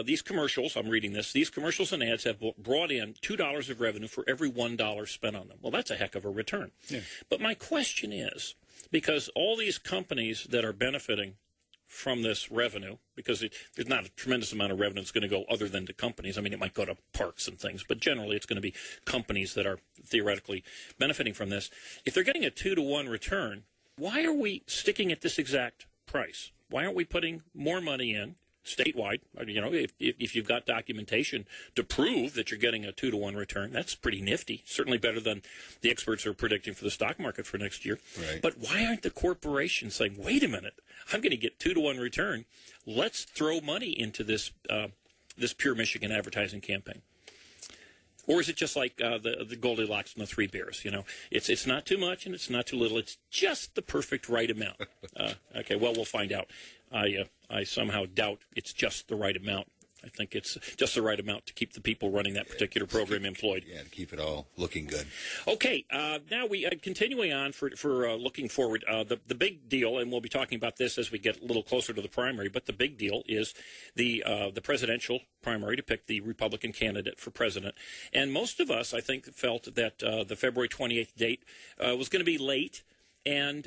these commercials, I'm reading this, these commercials and ads have brought in $2 of revenue for every $1 spent on them. Well, that's a heck of a return. Yeah. But my question is, because all these companies that are benefiting from this revenue, because there's not a tremendous amount of revenue that's going to go other than to companies. I mean, it might go to parks and things, but generally it's going to be companies that are theoretically benefiting from this. If they're getting a 2-to-1 return, why are we sticking at this exact price? Why aren't we putting more money in statewide? You know, if you've got documentation to prove that you're getting a 2-to-1 return, that's pretty nifty. Certainly better than the experts are predicting for the stock market for next year. Right. But why aren't the corporations saying, wait a minute, I'm going to get 2-to-1 return. Let's throw money into this this Pure Michigan advertising campaign. Or is it just like the Goldilocks and the Three Bears? You know, it's not too much and it's not too little. It's just the perfect right amount. Okay, well, we'll find out. I somehow doubt it's just the right amount. I think it's just the right amount to keep the people running that particular program employed. Yeah, to keep it all looking good. Okay, now we continuing on for looking forward. The big deal, and we'll be talking about this as we get a little closer to the primary, but the big deal is the presidential primary to pick the Republican candidate for president. And most of us, I think, felt that the February 28th date was going to be late, and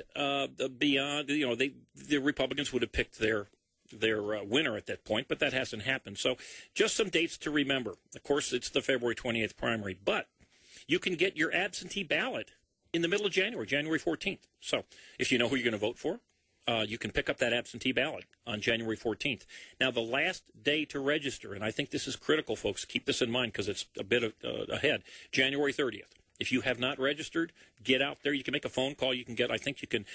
beyond, you know, the Republicans would have picked their winner at that point, but that hasn't happened. So just some dates to remember. Of course, it's the February 28th primary, but you can get your absentee ballot in the middle of January, January 14th. So if you know who you're going to vote for, you can pick up that absentee ballot on January 14th. Now, the last day to register, and I think this is critical, folks, keep this in mind because it's a bit ahead, January 30th. If you have not registered, get out there. You can make a phone call. You can get, I think you can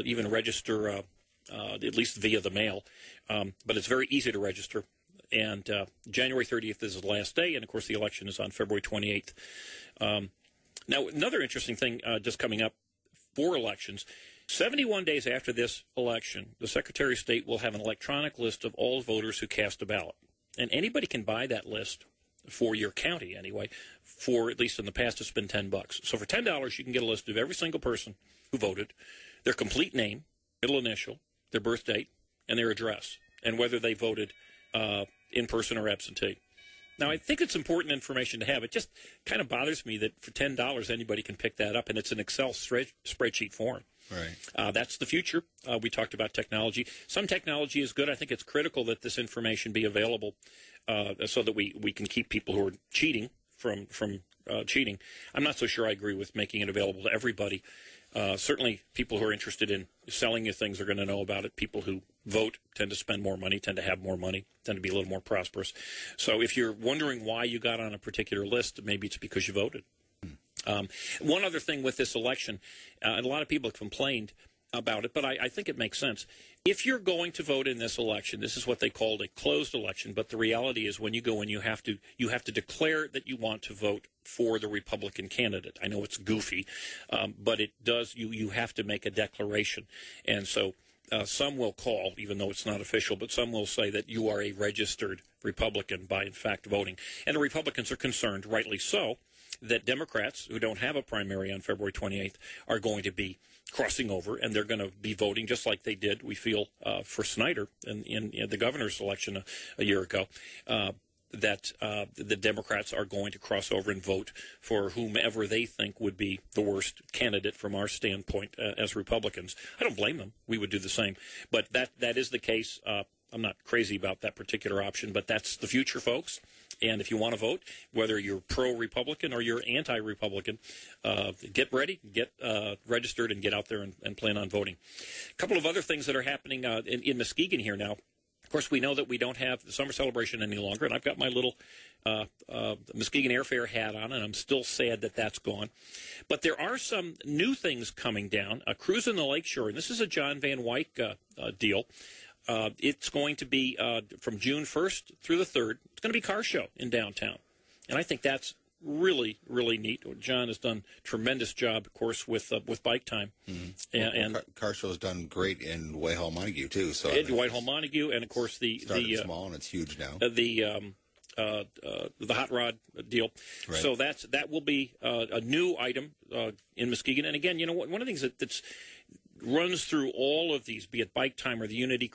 even register at least via the mail. But it's very easy to register. And January 30th is the last day. And, of course, the election is on February 28th. Now, another interesting thing just coming up for elections, 71 days after this election, the Secretary of State will have an electronic list of all voters who cast a ballot. And anybody can buy that list for your county anyway, for at least in the past it's been $10. So for $10 you can get a list of every single person who voted, their complete name, middle initial, their birth date, and their address, and whether they voted in person or absentee. Now, I think it's important information to have. It just kind of bothers me that for $10 anybody can pick that up, and it's an Excel spreadsheet form. Right. That's the future. We talked about technology. Some technology is good. I think it's critical that this information be available so that we can keep people who are cheating from cheating. I'm not so sure I agree with making it available to everybody. Certainly, people who are interested in selling you things are going to know about it. People who vote tend to spend more money, tend to have more money, tend to be a little more prosperous. So if you're wondering why you got on a particular list, maybe it's because you voted. One other thing with this election, and a lot of people have complained about it, but I think it makes sense. If you're going to vote in this election, this is what they called a closed election, but the reality is when you go in, you have to declare that you want to vote for the Republican candidate. I know it's goofy, but it does. You have to make a declaration, and so some will call, even though it's not official, but some will say that you are a registered Republican by in fact voting, and the Republicans are concerned, rightly so, that Democrats who don't have a primary on February 28th are going to be crossing over, and they're going to be voting just like they did, we feel, for Snyder in the governor's election a year ago, that the Democrats are going to cross over and vote for whomever they think would be the worst candidate from our standpoint as Republicans. I don't blame them. We would do the same. But that is the case. I'm not crazy about that particular option, but that's the future, folks. And if you want to vote, whether you're pro-Republican or you're anti-Republican, get ready, get registered, and get out there and plan on voting. A couple of other things that are happening in Muskegon here now. Of course, we know that we don't have the summer celebration any longer, and I've got my little Muskegon Airfare hat on, and I'm still sad that that's gone. But there are some new things coming down. A cruise in the lakeshore, and this is a John Van Wyck deal. It's going to be from June 1st through the 3rd. It's going to be a car show in downtown. And I think that's really, really neat. John has done a tremendous job, of course, with Bike Time. Mm-hmm. And car show's done great in Whitehall Montague, too. So Whitehall Montague, and, of course, the small, and it's huge now. The hot rod deal. Right. So that will be a new item in Muskegon. And, again, you know, one of the things that's runs through all of these, be it Bike Time or the Unity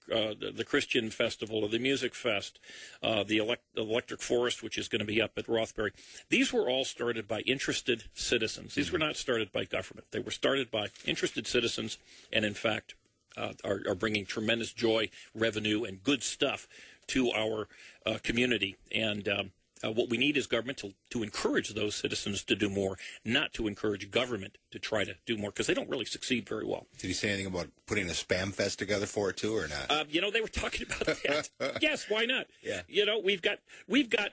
the Christian Festival or the Music Fest, the Electric Forest, which is going to be up at Rothbury. These were all started by interested citizens. These were not started by government. They were started by interested citizens, and in fact are bringing tremendous joy, revenue, and good stuff to our community. And what we need is government to encourage those citizens to do more, not to encourage government to try to do more, because they don't really succeed very well. Did he say anything about putting a spam fest together for it, too, or not? You know, they were talking about that. Yes, why not? Yeah. You know, we've got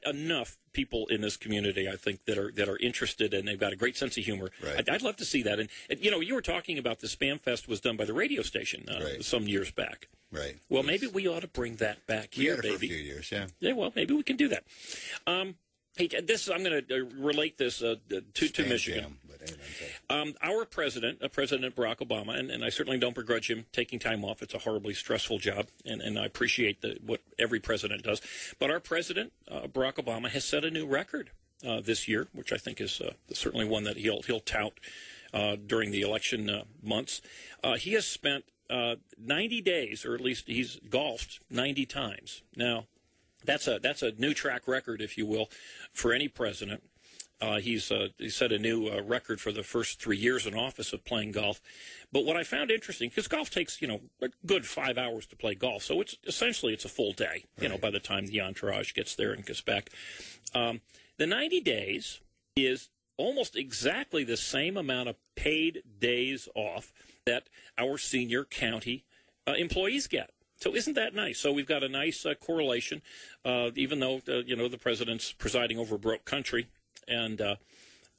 enough people in this community, I think, that are interested, and they've got a great sense of humor. Right. I'd love to see that. And, you know, you were talking about the spam fest was done by the radio station some years back. Right. Well, maybe we ought to bring that back here, baby. For a few years, yeah. Yeah, well, maybe we can do that. Hey, I'm going to relate this to Michigan. Our president, President Barack Obama, and I certainly don't begrudge him taking time off. It's a horribly stressful job, and I appreciate what every president does. But our president, Barack Obama, has set a new record this year, which I think is certainly one that he'll tout during the election months. He has spent 90 days, or at least he's golfed 90 times. Now, that's a new track record, if you will, for any president. He set a new record for the first 3 years in office of playing golf. But what I found interesting, because golf takes, you know, a good 5 hours to play golf, so it's essentially a full day, you know, by the time the entourage gets there and gets back. The 90 days is almost exactly the same amount of paid days off that our senior county employees get. So isn't that nice? So we've got a nice correlation, even though, you know, the president's presiding over a broke country, and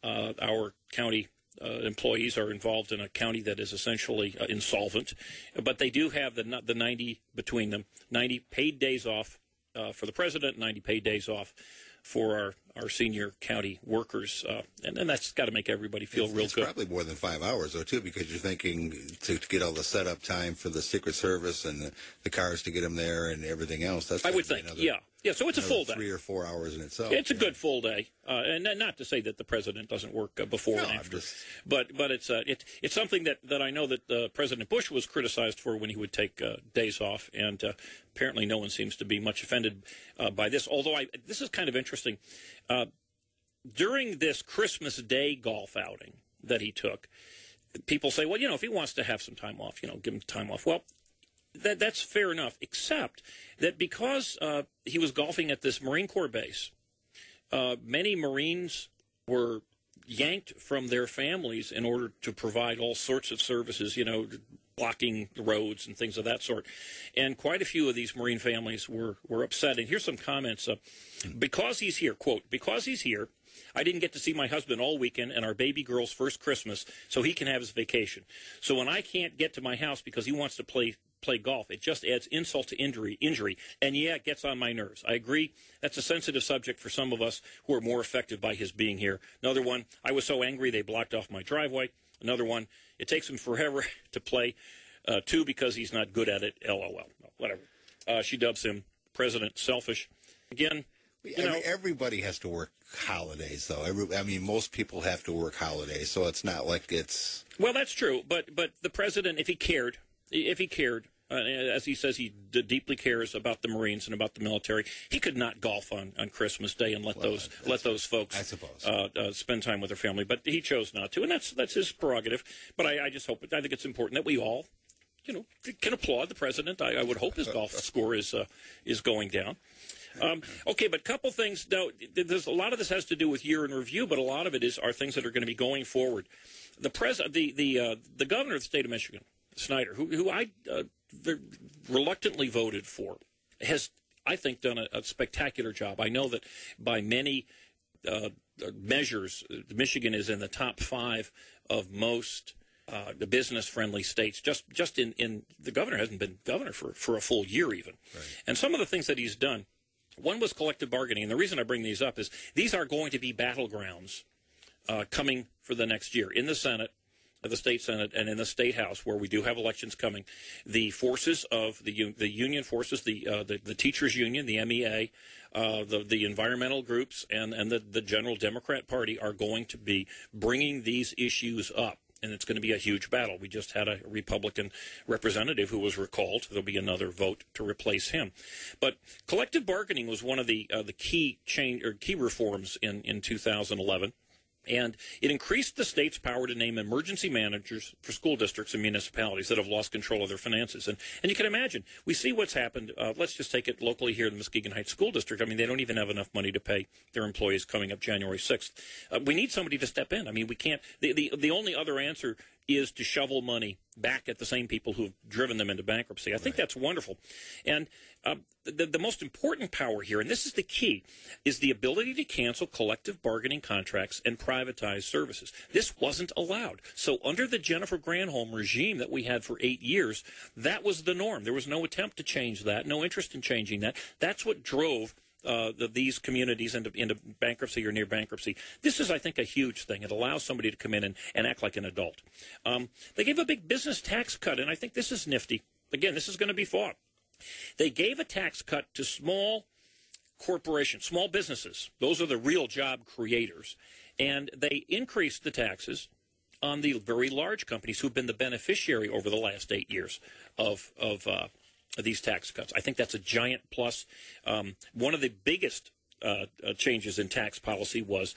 our county employees are involved in a county that is essentially insolvent. But they do have the 90 between them, 90 paid days off for the president, 90 paid days off for our senior county workers, and that's got to make everybody feel real good. It's probably more than 5 hours, though, too, because you're thinking to get all the setup time for the Secret Service and the cars to get them there and everything else. That's I would think, yeah. So it's a full day. 3 or 4 hours in itself. It's a good full day, and not to say that the president doesn't work before and after, but it's something that I know that President Bush was criticized for when he would take days off, and apparently no one seems to be much offended by this. Although this is kind of interesting. During this Christmas Day golf outing that he took, people say, well, if he wants to have some time off, give him time off. Well, that's fair enough, except that because he was golfing at this Marine Corps base, many Marines were yanked from their families in order to provide all sorts of services, blocking the roads and things of that sort. And quite a few of these Marine families were upset. And here's some comments. Because he's here, quote, because he's here, I didn't get to see my husband all weekend and our baby girl's first Christmas, so he can have his vacation. So when I can't get to my house because he wants to play golf, it just adds insult to injury, and yeah, it gets on my nerves. I agree. That's a sensitive subject for some of us who are more affected by his being here. Another one, I was so angry they blocked off my driveway. Another one, it takes him forever to play. Two, because he's not good at it. LOL. No, whatever. She dubs him President Selfish. Again, everybody has to work holidays, though. Most people have to work holidays, so it's not like it's... Well, that's true, but the president, if he cared, as he says he deeply cares about the Marines and about the military, he could not golf on Christmas Day and let those folks, I suppose, spend time with their family. But he chose not to, and that's his prerogative. But I just hope, I think it's important that we all, can applaud the president. I would hope his golf score is going down. Okay, but a couple things. Now, there's a lot of this has to do with year in review, but a lot of it are things that are going to be going forward. The governor of the state of Michigan, Snyder, who I reluctantly voted for, has, I think, done a spectacular job. I know that by many measures, Michigan is in the top 5 of most the business-friendly states. Just in the governor hasn't been governor for a full year even. Right. And some of the things that he's done, one was collective bargaining. And the reason I bring these up is these are going to be battlegrounds coming for the next year in the Senate, the state Senate, and in the state House, where we do have elections coming. The forces of the union forces, the teachers union, the MEA, the environmental groups, and the general Democrat Party are going to be bringing these issues up. And it's going to be a huge battle. We just had a Republican representative who was recalled. There'll be another vote to replace him. But collective bargaining was one of the key reforms in 2011. And it increased the state's power to name emergency managers for school districts and municipalities that have lost control of their finances. And you can imagine, we see what's happened. Let's just take it locally here in the Muskegon Heights School District. They don't even have enough money to pay their employees coming up January 6th. We need somebody to step in. We can't. The only other answer is to shovel money back at the same people who've driven them into bankruptcy. I think that's wonderful. And the most important power here, and this is the key, is the ability to cancel collective bargaining contracts and privatize services. This wasn't allowed. So under the Jennifer Granholm regime that we had for 8 years, that was the norm. There was no attempt to change that, no interest in changing that. That's what drove these communities into bankruptcy or near bankruptcy. This is, I think, a huge thing. It allows somebody to come in and act like an adult. They gave a big business tax cut, and I think this is nifty. Again, this is going to be fought. They gave a tax cut to small corporations, small businesses. Those are the real job creators. And they increased the taxes on the very large companies who've been the beneficiary over the last 8 years of these tax cuts. I think that's a giant plus. One of the biggest changes in tax policy was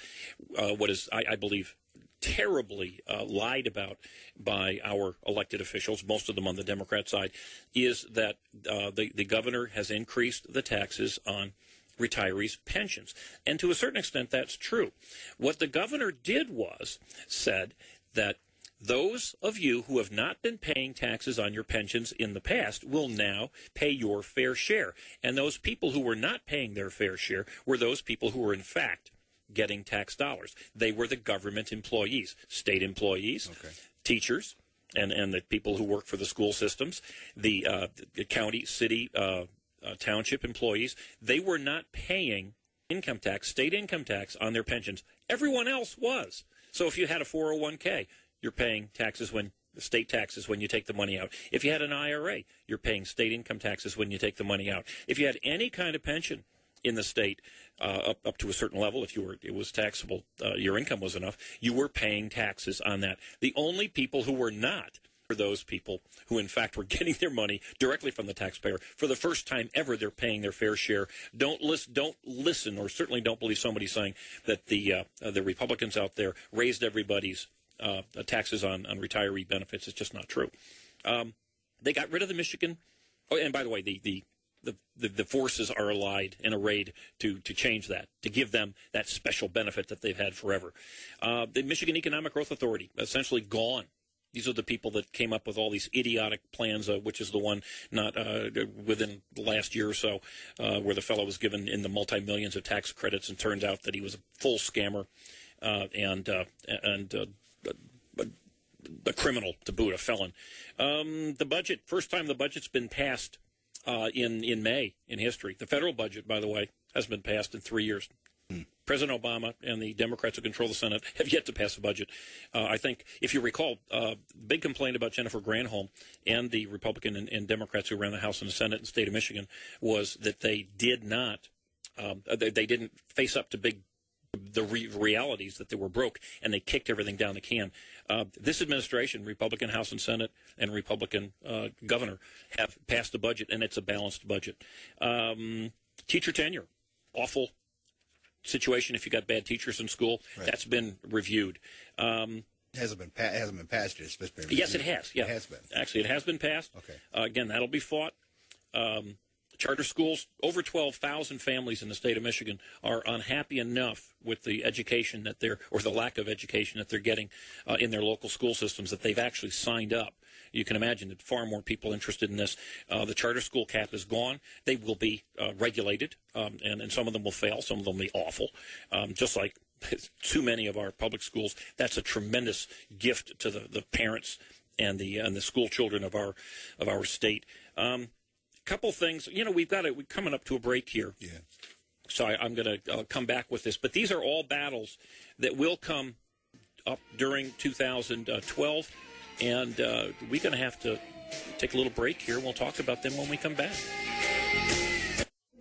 what is, I believe, terribly lied about by our elected officials, most of them on the Democrat side, is that the governor has increased the taxes on retirees' pensions. And to a certain extent, that's true. What the governor did was said that those of you who have not been paying taxes on your pensions in the past will now pay your fair share. And those people who were not paying their fair share were those people who were, in fact, getting tax dollars. They were the government employees, state employees, teachers, and the people who work for the school systems, the county, city, township employees. They were not paying income tax, state income tax on their pensions. Everyone else was. So if you had a 401k, you're paying taxes state taxes when you take the money out. If you had an IRA, you're paying state income taxes when you take the money out. If you had any kind of pension in the state up to a certain level, if it was taxable, your income was enough, you were paying taxes on that. The only people who were not were those people who, in fact, were getting their money directly from the taxpayer. For the first time ever, they're paying their fair share. Don't listen, or certainly don't believe somebody saying that the Republicans out there raised everybody's taxes on retiree benefits. It's just not true. They got rid of the Michigan. Oh, and by the way, the forces are allied and arrayed to change that, to give them that special benefit that they've had forever. The Michigan Economic Growth Authority, essentially gone. These are the people that came up with all these idiotic plans, which is the one not within the last year or so, where the fellow was given in the multi-millions of tax credits, and turns out that he was a full scammer and a criminal to boot, a felon. The budget, first time the budget's been passed in May in history. The federal budget, by the way, has been passed in 3 years. President Obama and the Democrats who control the Senate have yet to pass a budget. I think, if you recall, the big complaint about Jennifer Granholm and the Republican and Democrats who ran the House and the Senate in the state of Michigan was that they did not, they didn't face up to the realities that they were broke, and they kicked everything down the can. This administration, Republican House and Senate and Republican governor, have passed a budget, and it's a balanced budget. Teacher tenure, awful situation if you got bad teachers in school. Right. That's been reviewed. It hasn't been passed yet. It's been reviewed. Yes, it has. Yeah. It has been. Actually, it has been passed. Okay. Again, that'll be fought. Charter schools, over 12,000 families in the state of Michigan are unhappy enough with the education that or the lack of education that they're getting in their local school systems that they've actually signed up. You can imagine that far more people interested in this. The charter school cap is gone. They will be regulated, and some of them will fail. Some of them will be awful, just like too many of our public schools. That's a tremendous gift to the parents and the school children of our state. Couple things, we're coming up to a break here. Yeah. So I'm going to come back with this. But these are all battles that will come up during 2012. And we're going to have to take a little break here. We'll talk about them when we come back.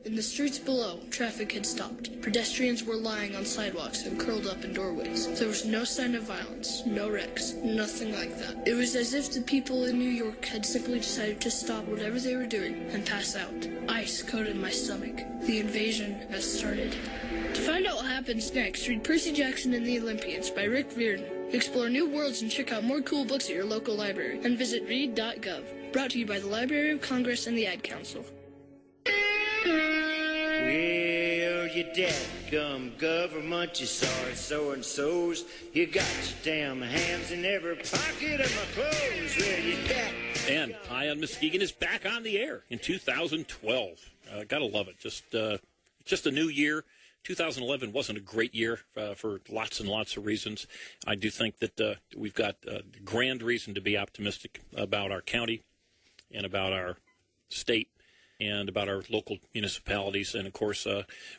In the streets below, traffic had stopped. Pedestrians were lying on sidewalks and curled up in doorways. There was no sign of violence, no wrecks, nothing like that. It was as if the people in New York had simply decided to stop whatever they were doing and pass out. Ice coated my stomach. The invasion has started. To find out what happens next, read Percy Jackson and the Olympians by Rick Riordan. Explore new worlds and check out more cool books at your local library. And visit read.gov. Brought to you by the Library of Congress and the Ad Council. Well, you dadgum government, you sorry so-and-sos. You got your damn hands in every pocket of my clothes. Well, you And Eye on Muskegon is back on the air in 2012. Gotta love it. Just a new year. 2011 wasn't a great year for lots and lots of reasons. I do think that we've got grand reason to be optimistic about our county and about our state and about our local municipalities. And, of course,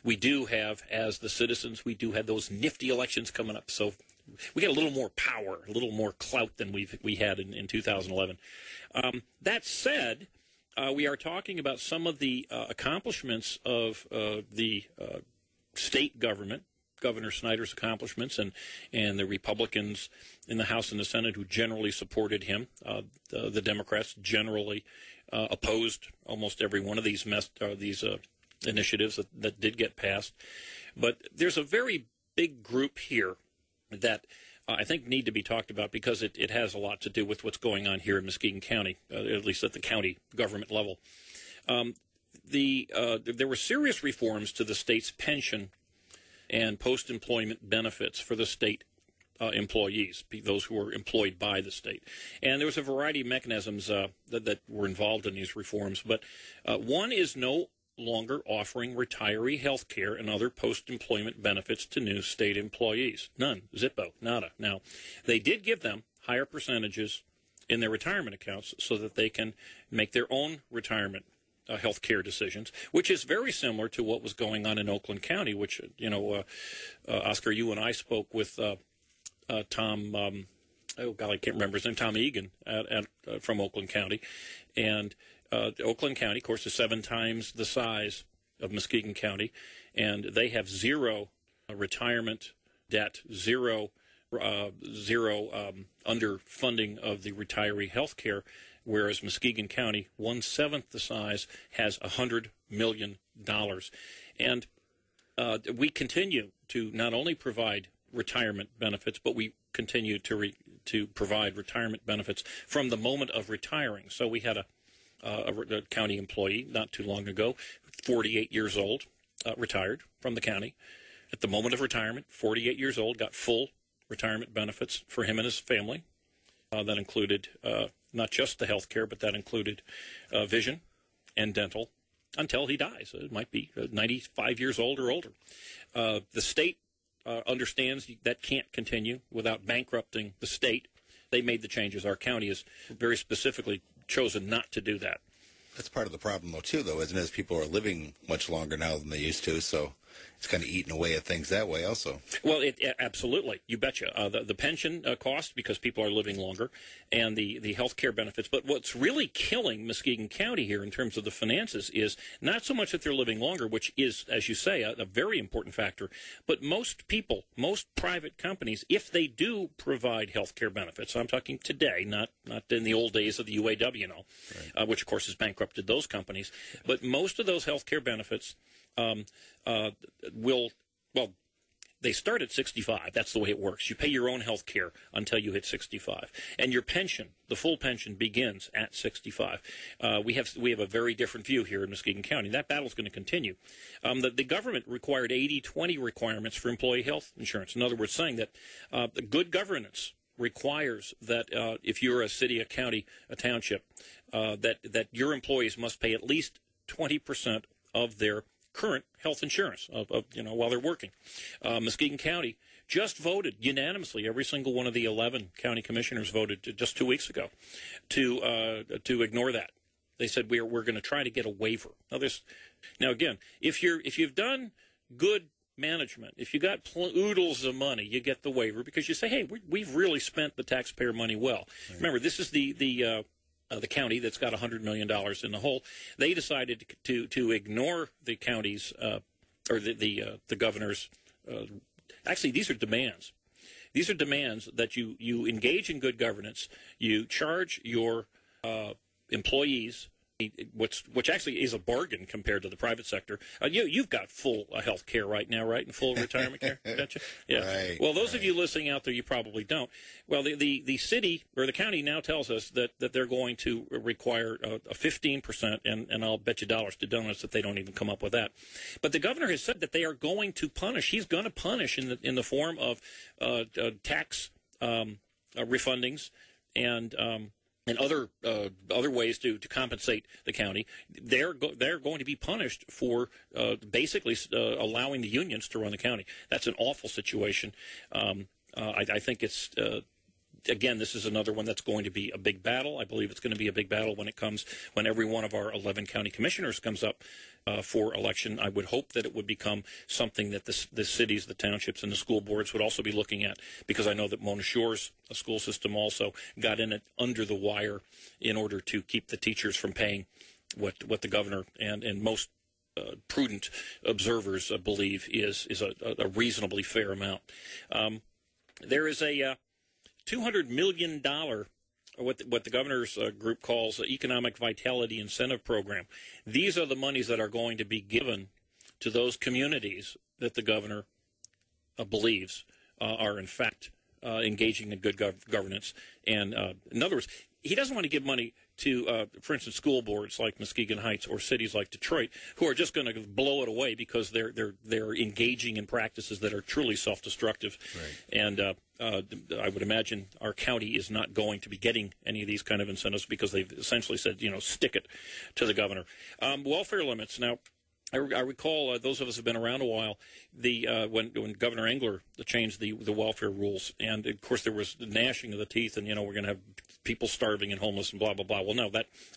we do have, as the citizens, we do have those nifty elections coming up. So we got a little more power, a little more clout than we had in 2011. That said, we are talking about some of the accomplishments of the state government, Governor Snyder's accomplishments, and the Republicans in the House and the Senate who generally supported him. The Democrats generally opposed almost every one of these initiatives that did get passed. But there's a very big group here that I think need to be talked about because it has a lot to do with what's going on here in Muskegon County, at least at the county government level. There were serious reforms to the state's pension and post-employment benefits for the state employees, those who were employed by the state. And there was a variety of mechanisms that were involved in these reforms. But one is no longer offering retiree health care and other post-employment benefits to new state employees. None. Zippo. Nada. Now, they did give them higher percentages in their retirement accounts so that they can make their own retirement health care decisions, which is very similar to what was going on in Oakland County, which, Oscar, you and I spoke with Tom, I can't remember his name, Tom Egan from Oakland County. And Oakland County, of course, is 7 times the size of Muskegon County, and they have zero retirement debt, zero underfunding of the retiree health care, whereas Muskegon County, 1/7 the size, has $100 million. And we continue to not only provide retirement benefits, but we continue to provide retirement benefits from the moment of retiring. So we had a county employee not too long ago, 48 years old, retired from the county. At the moment of retirement, 48 years old, got full retirement benefits for him and his family. That included not just the health care, but that included vision and dental until he dies. It might be 95 years old or older. The state understands that can't continue without bankrupting the state. They made the changes. Our county has very specifically chosen not to do that. That's part of the problem, though, isn't it? As people are living much longer now than they used to, so it's kind of eating away at things that way also. Well, absolutely. You betcha. The pension cost, because people are living longer, and the health care benefits. But what's really killing Muskegon County here in terms of the finances is not so much that they're living longer, which is, as you say, a very important factor, but most people, most private companies, if they do provide health care benefits, I'm talking today, not in the old days of the UAW, right. Which, of course, has bankrupted those companies, but most of those health care benefits they start at 65. That's the way it works. You pay your own health care until you hit 65. And your pension, the full pension, begins at 65. We have a very different view here in Muskegon County. That battle's going to continue. The government required 80-20 requirements for employee health insurance. In other words, saying that the good governance requires that if you're a city, a county, a township, that your employees must pay at least 20% of their current health insurance while they're working. Muskegon County just voted unanimously. Every single one of the 11 county commissioners voted just 2 weeks ago to ignore that. They said we're going to try to get a waiver. Now again, if you've done good management, if you got oodles of money, you get the waiver because you say, hey, we've really spent the taxpayer money well. Right. Remember, this is the county that's got $100 million in the hole. They decided to ignore the county's or the governor's. Actually, these are demands. These are demands that you engage in good governance. You charge your employees, which actually is a bargain compared to the private sector. You've got full health care right now, right, and full retirement care, don't you? Yeah. Right, well, those of you listening out there, you probably don't. Well, the city or the county now tells us that they're going to require a 15%, and I'll bet you dollars to donuts that they don't even come up with that. But the governor has said that they are going to punish. He's going to punish in the form of tax refundings and other ways to compensate the county. They're going to be punished for basically allowing the unions to run the county. That's an awful situation. I think it's again, this is another one that's going to be a big battle. I believe it's going to be a big battle when every one of our 11 county commissioners comes up for election. I would hope that it would become something that the cities, the townships, and the school boards would also be looking at, because I know that Mona Shore's school system also got in it under the wire in order to keep the teachers from paying what the governor and most prudent observers believe is a reasonably fair amount. There is a $200 million, what the governor's group calls the Economic Vitality Incentive Program. These are the monies that are going to be given to those communities that the governor believes are, in fact, engaging in good governance. And in other words, he doesn't want to give money to, for instance, school boards like Muskegon Heights or cities like Detroit, who are just going to blow it away because they're engaging in practices that are truly self-destructive. Right. And I would imagine our county is not going to be getting any of these kind of incentives because they've essentially said, stick it to the governor. Welfare limits. Now, I recall those of us who have been around a while. When Governor Engler changed the welfare rules, and of course there was the gnashing of the teeth, and we're going to have people starving and homeless and blah blah blah. Well, no,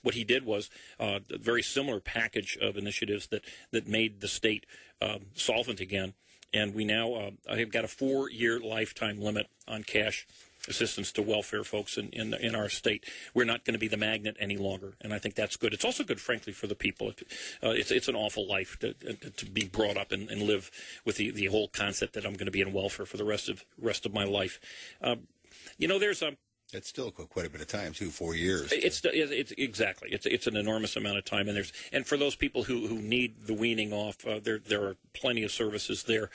what he did was a very similar package of initiatives that made the state solvent again, and we now have got a 4-year lifetime limit on cash assistance to welfare folks in our state. We're not going to be the magnet any longer, and I think that's good. It's also good, frankly, for the people. It's an awful life to be brought up and live with the whole concept that I'm going to be in welfare for the rest of my life. There's It's still quite a bit of time too. 4 years. It's exactly. It's an enormous amount of time, and for those people who need the weaning off, there are plenty of services there.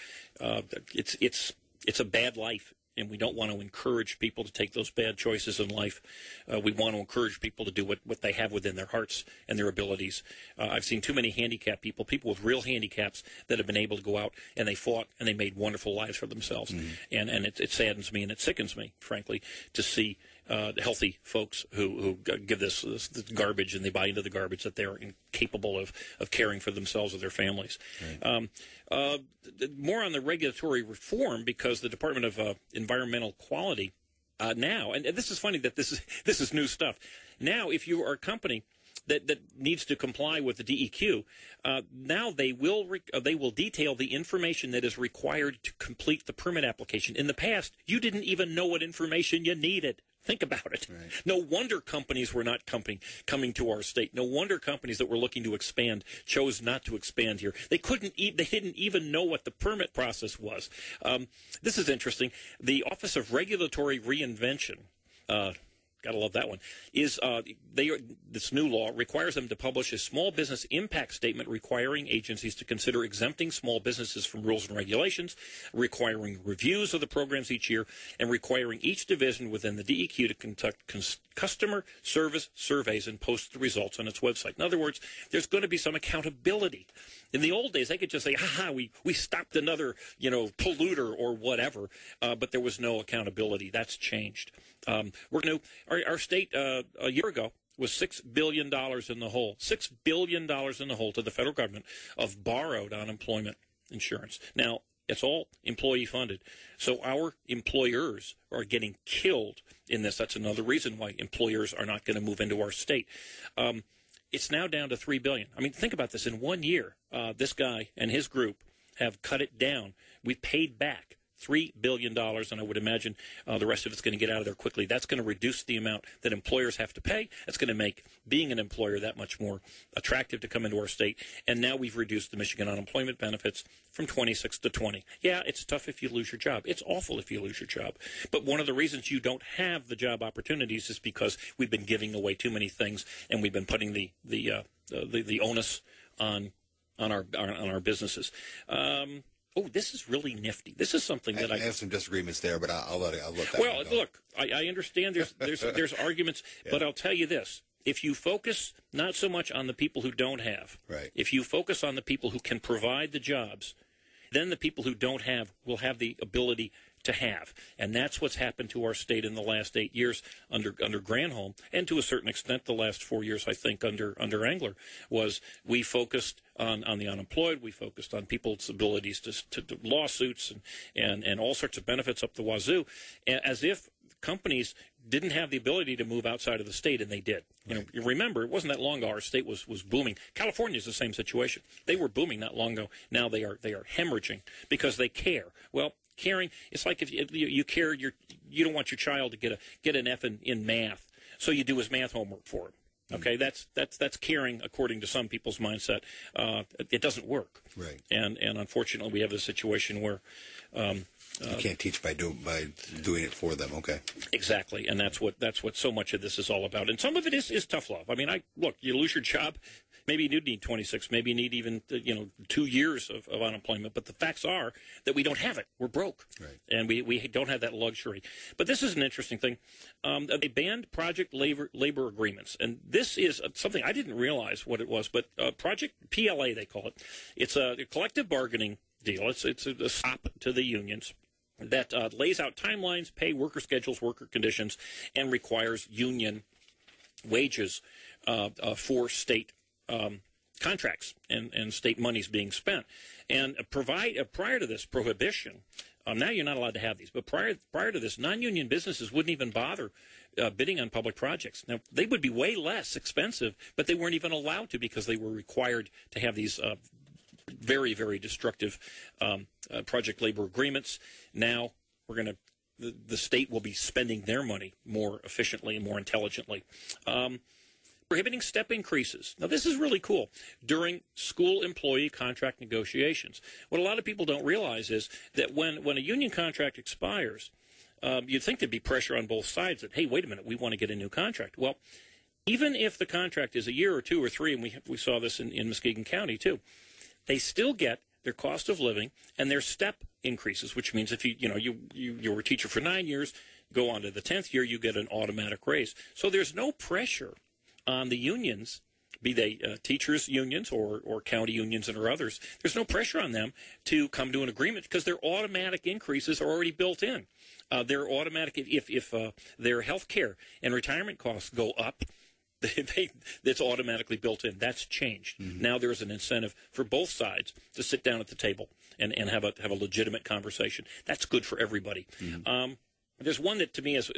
It's a bad life and we don't want to encourage people to take those bad choices in life. We want to encourage people to do what they have within their hearts and their abilities. I've seen too many handicapped people with real handicaps that have been able to go out and they fought and they made wonderful lives for themselves. And it saddens me and it sickens me, frankly, to see healthy folks who give this garbage and they buy into the garbage that they're incapable of caring for themselves or their families. Right. More on the regulatory reform, because the Department of Environmental Quality now, and this is funny that this is new stuff. Now, if you are a company that needs to comply with the DEQ, now they will detail the information that is required to complete the permit application. In the past, you didn't even know what information you needed. Think about it. Right. No wonder companies were not coming to our state. No wonder companies that were looking to expand chose not to expand here. They didn't even know what the permit process was. This is interesting. The Office of Regulatory Reinvention, gotta love that one, this new law requires them to publish a small business impact statement requiring agencies to consider exempting small businesses from rules and regulations, requiring reviews of the programs each year, and requiring each division within the DEQ to conduct customer service surveys and post the results on its website. In other words, there's going to be some accountability. In the old days, they could just say, we stopped another, polluter or whatever, but there was no accountability. That's changed. Our state a year ago was $6 billion in the hole. $6 billion in the hole to the federal government of borrowed unemployment insurance. Now, it's all employee funded. So our employers are getting killed in this. That's another reason why employers are not going to move into our state. It's now down to $3 billion. I mean, think about this. In 1 year, this guy and his group have cut it down. We've paid back $3 billion, and I would imagine the rest of it's going to get out of there quickly. That's going to reduce the amount that employers have to pay. That's going to make being an employer that much more attractive to come into our state. And now we've reduced the Michigan unemployment benefits from 26 to 20. Yeah, it's tough if you lose your job. It's awful if you lose your job. But one of the reasons you don't have the job opportunities is because we've been giving away too many things, and we've been putting the onus on our businesses. Oh, this is really nifty. This is something that I have some disagreements there, but I'll let that. Well, one go. Look, I understand there's arguments, yeah. But I'll tell you this: if you focus not so much on the people who don't have, right. If you focus on the people who can provide the jobs, then the people who don't have will have the ability to have. And that's what's happened to our state in the last 8 years under Granholm, and to a certain extent the last 4 years, I think, under Engler, was we focused on the unemployed. We focused on people's abilities to lawsuits and all sorts of benefits up the wazoo, as if companies didn't have the ability to move outside of the state, and they did. You remember, it wasn't that long ago our state was booming. California is the same situation. They were booming not long ago. Now they are hemorrhaging because they care. Well, caring, it's like if you care, you don't want your child to get an F in math, so you do his math homework for him. Okay, that's caring according to some people's mindset. It doesn't work. Right. And unfortunately, we have a situation where you can't teach by doing it for them. Okay. Exactly, and that's what so much of this is all about. And some of it is tough love. I mean, look, you lose your job. Maybe you do need 26. Maybe you need even 2 years of unemployment. But the facts are that we don't have it. We're broke, right. And we don't have that luxury. But this is an interesting thing. They banned project labor agreements, and this is something I didn't realize what it was. But Project PLA, they call it. It's a collective bargaining deal. It's a stop to the unions that lays out timelines, pay, worker schedules, worker conditions, and requires union wages for state contracts and state monies being spent. And prior to this prohibition, now you're not allowed to have these, but prior to this, non-union businesses wouldn't even bother bidding on public projects. Now, they would be way less expensive, but they weren't even allowed to because they were required to have these very, very destructive project labor agreements. Now the state will be spending their money more efficiently and more intelligently. Prohibiting step increases. Now, this is really cool. During school employee contract negotiations, what a lot of people don't realize is that when a union contract expires, you'd think there'd be pressure on both sides that, hey, wait a minute, we want to get a new contract. Well, even if the contract is a year or 2 or 3, and we saw this in Muskegon County too, they still get their cost of living, and their step increases, which means if you were a teacher for 9 years, go on to the 10th year, you get an automatic raise. So there's no pressure on the unions, be they teachers unions or county unions or others. There's no pressure on them to come to an agreement because their automatic increases are already built in. They're automatic if their health care and retirement costs go up. That's automatically built in. That's changed. Mm-hmm. Now there's an incentive for both sides to sit down at the table and have a legitimate conversation. That's good for everybody. Mm-hmm. There's one that to me is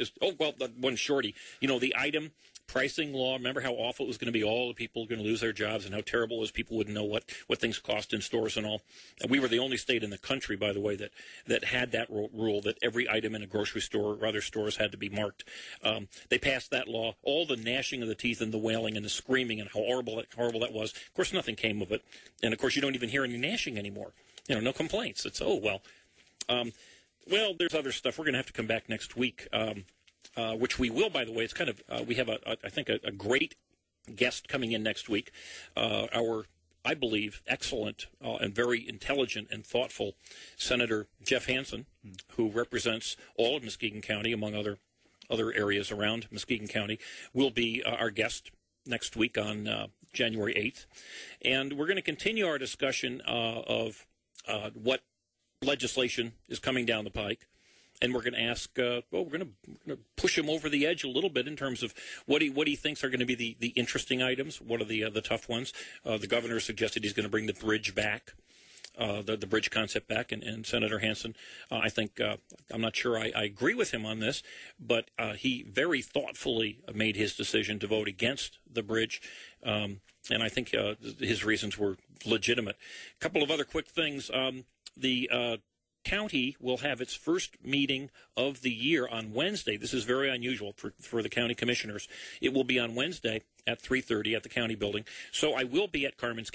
one shorty. The item pricing law. Remember how awful it was going to be? All the people were going to lose their jobs, and how terrible it was. People wouldn't know what things cost in stores and all. And we were the only state in the country, by the way, that had that rule that every item in a grocery store or other stores had to be marked. They passed that law. All the gnashing of the teeth and the wailing and the screaming and how horrible that was. Of course, nothing came of it. And of course, you don't even hear any gnashing anymore. No complaints. It's well, there's other stuff. We're going to have to come back next week. Which we will, by the way. It's kind of we have I think a great guest coming in next week. I believe, excellent and very intelligent and thoughtful Senator Jeff Hansen, who represents all of Muskegon County, among other areas around Muskegon County, will be our guest next week on January 8th, and we're going to continue our discussion of what legislation is coming down the pike. And we're going to ask, we're going to push him over the edge a little bit in terms of what he thinks are going to be the interesting items. What are the tough ones? The governor suggested he's going to bring the bridge back, the bridge concept back. And Senator Hansen, I think, I'm not sure I agree with him on this, but he very thoughtfully made his decision to vote against the bridge. And I think his reasons were legitimate. A couple of other quick things. The county will have its first meeting of the year on Wednesday. This is very unusual for the county commissioners. It will be on Wednesday at 3:30 at the county building. So I will be at Carmen's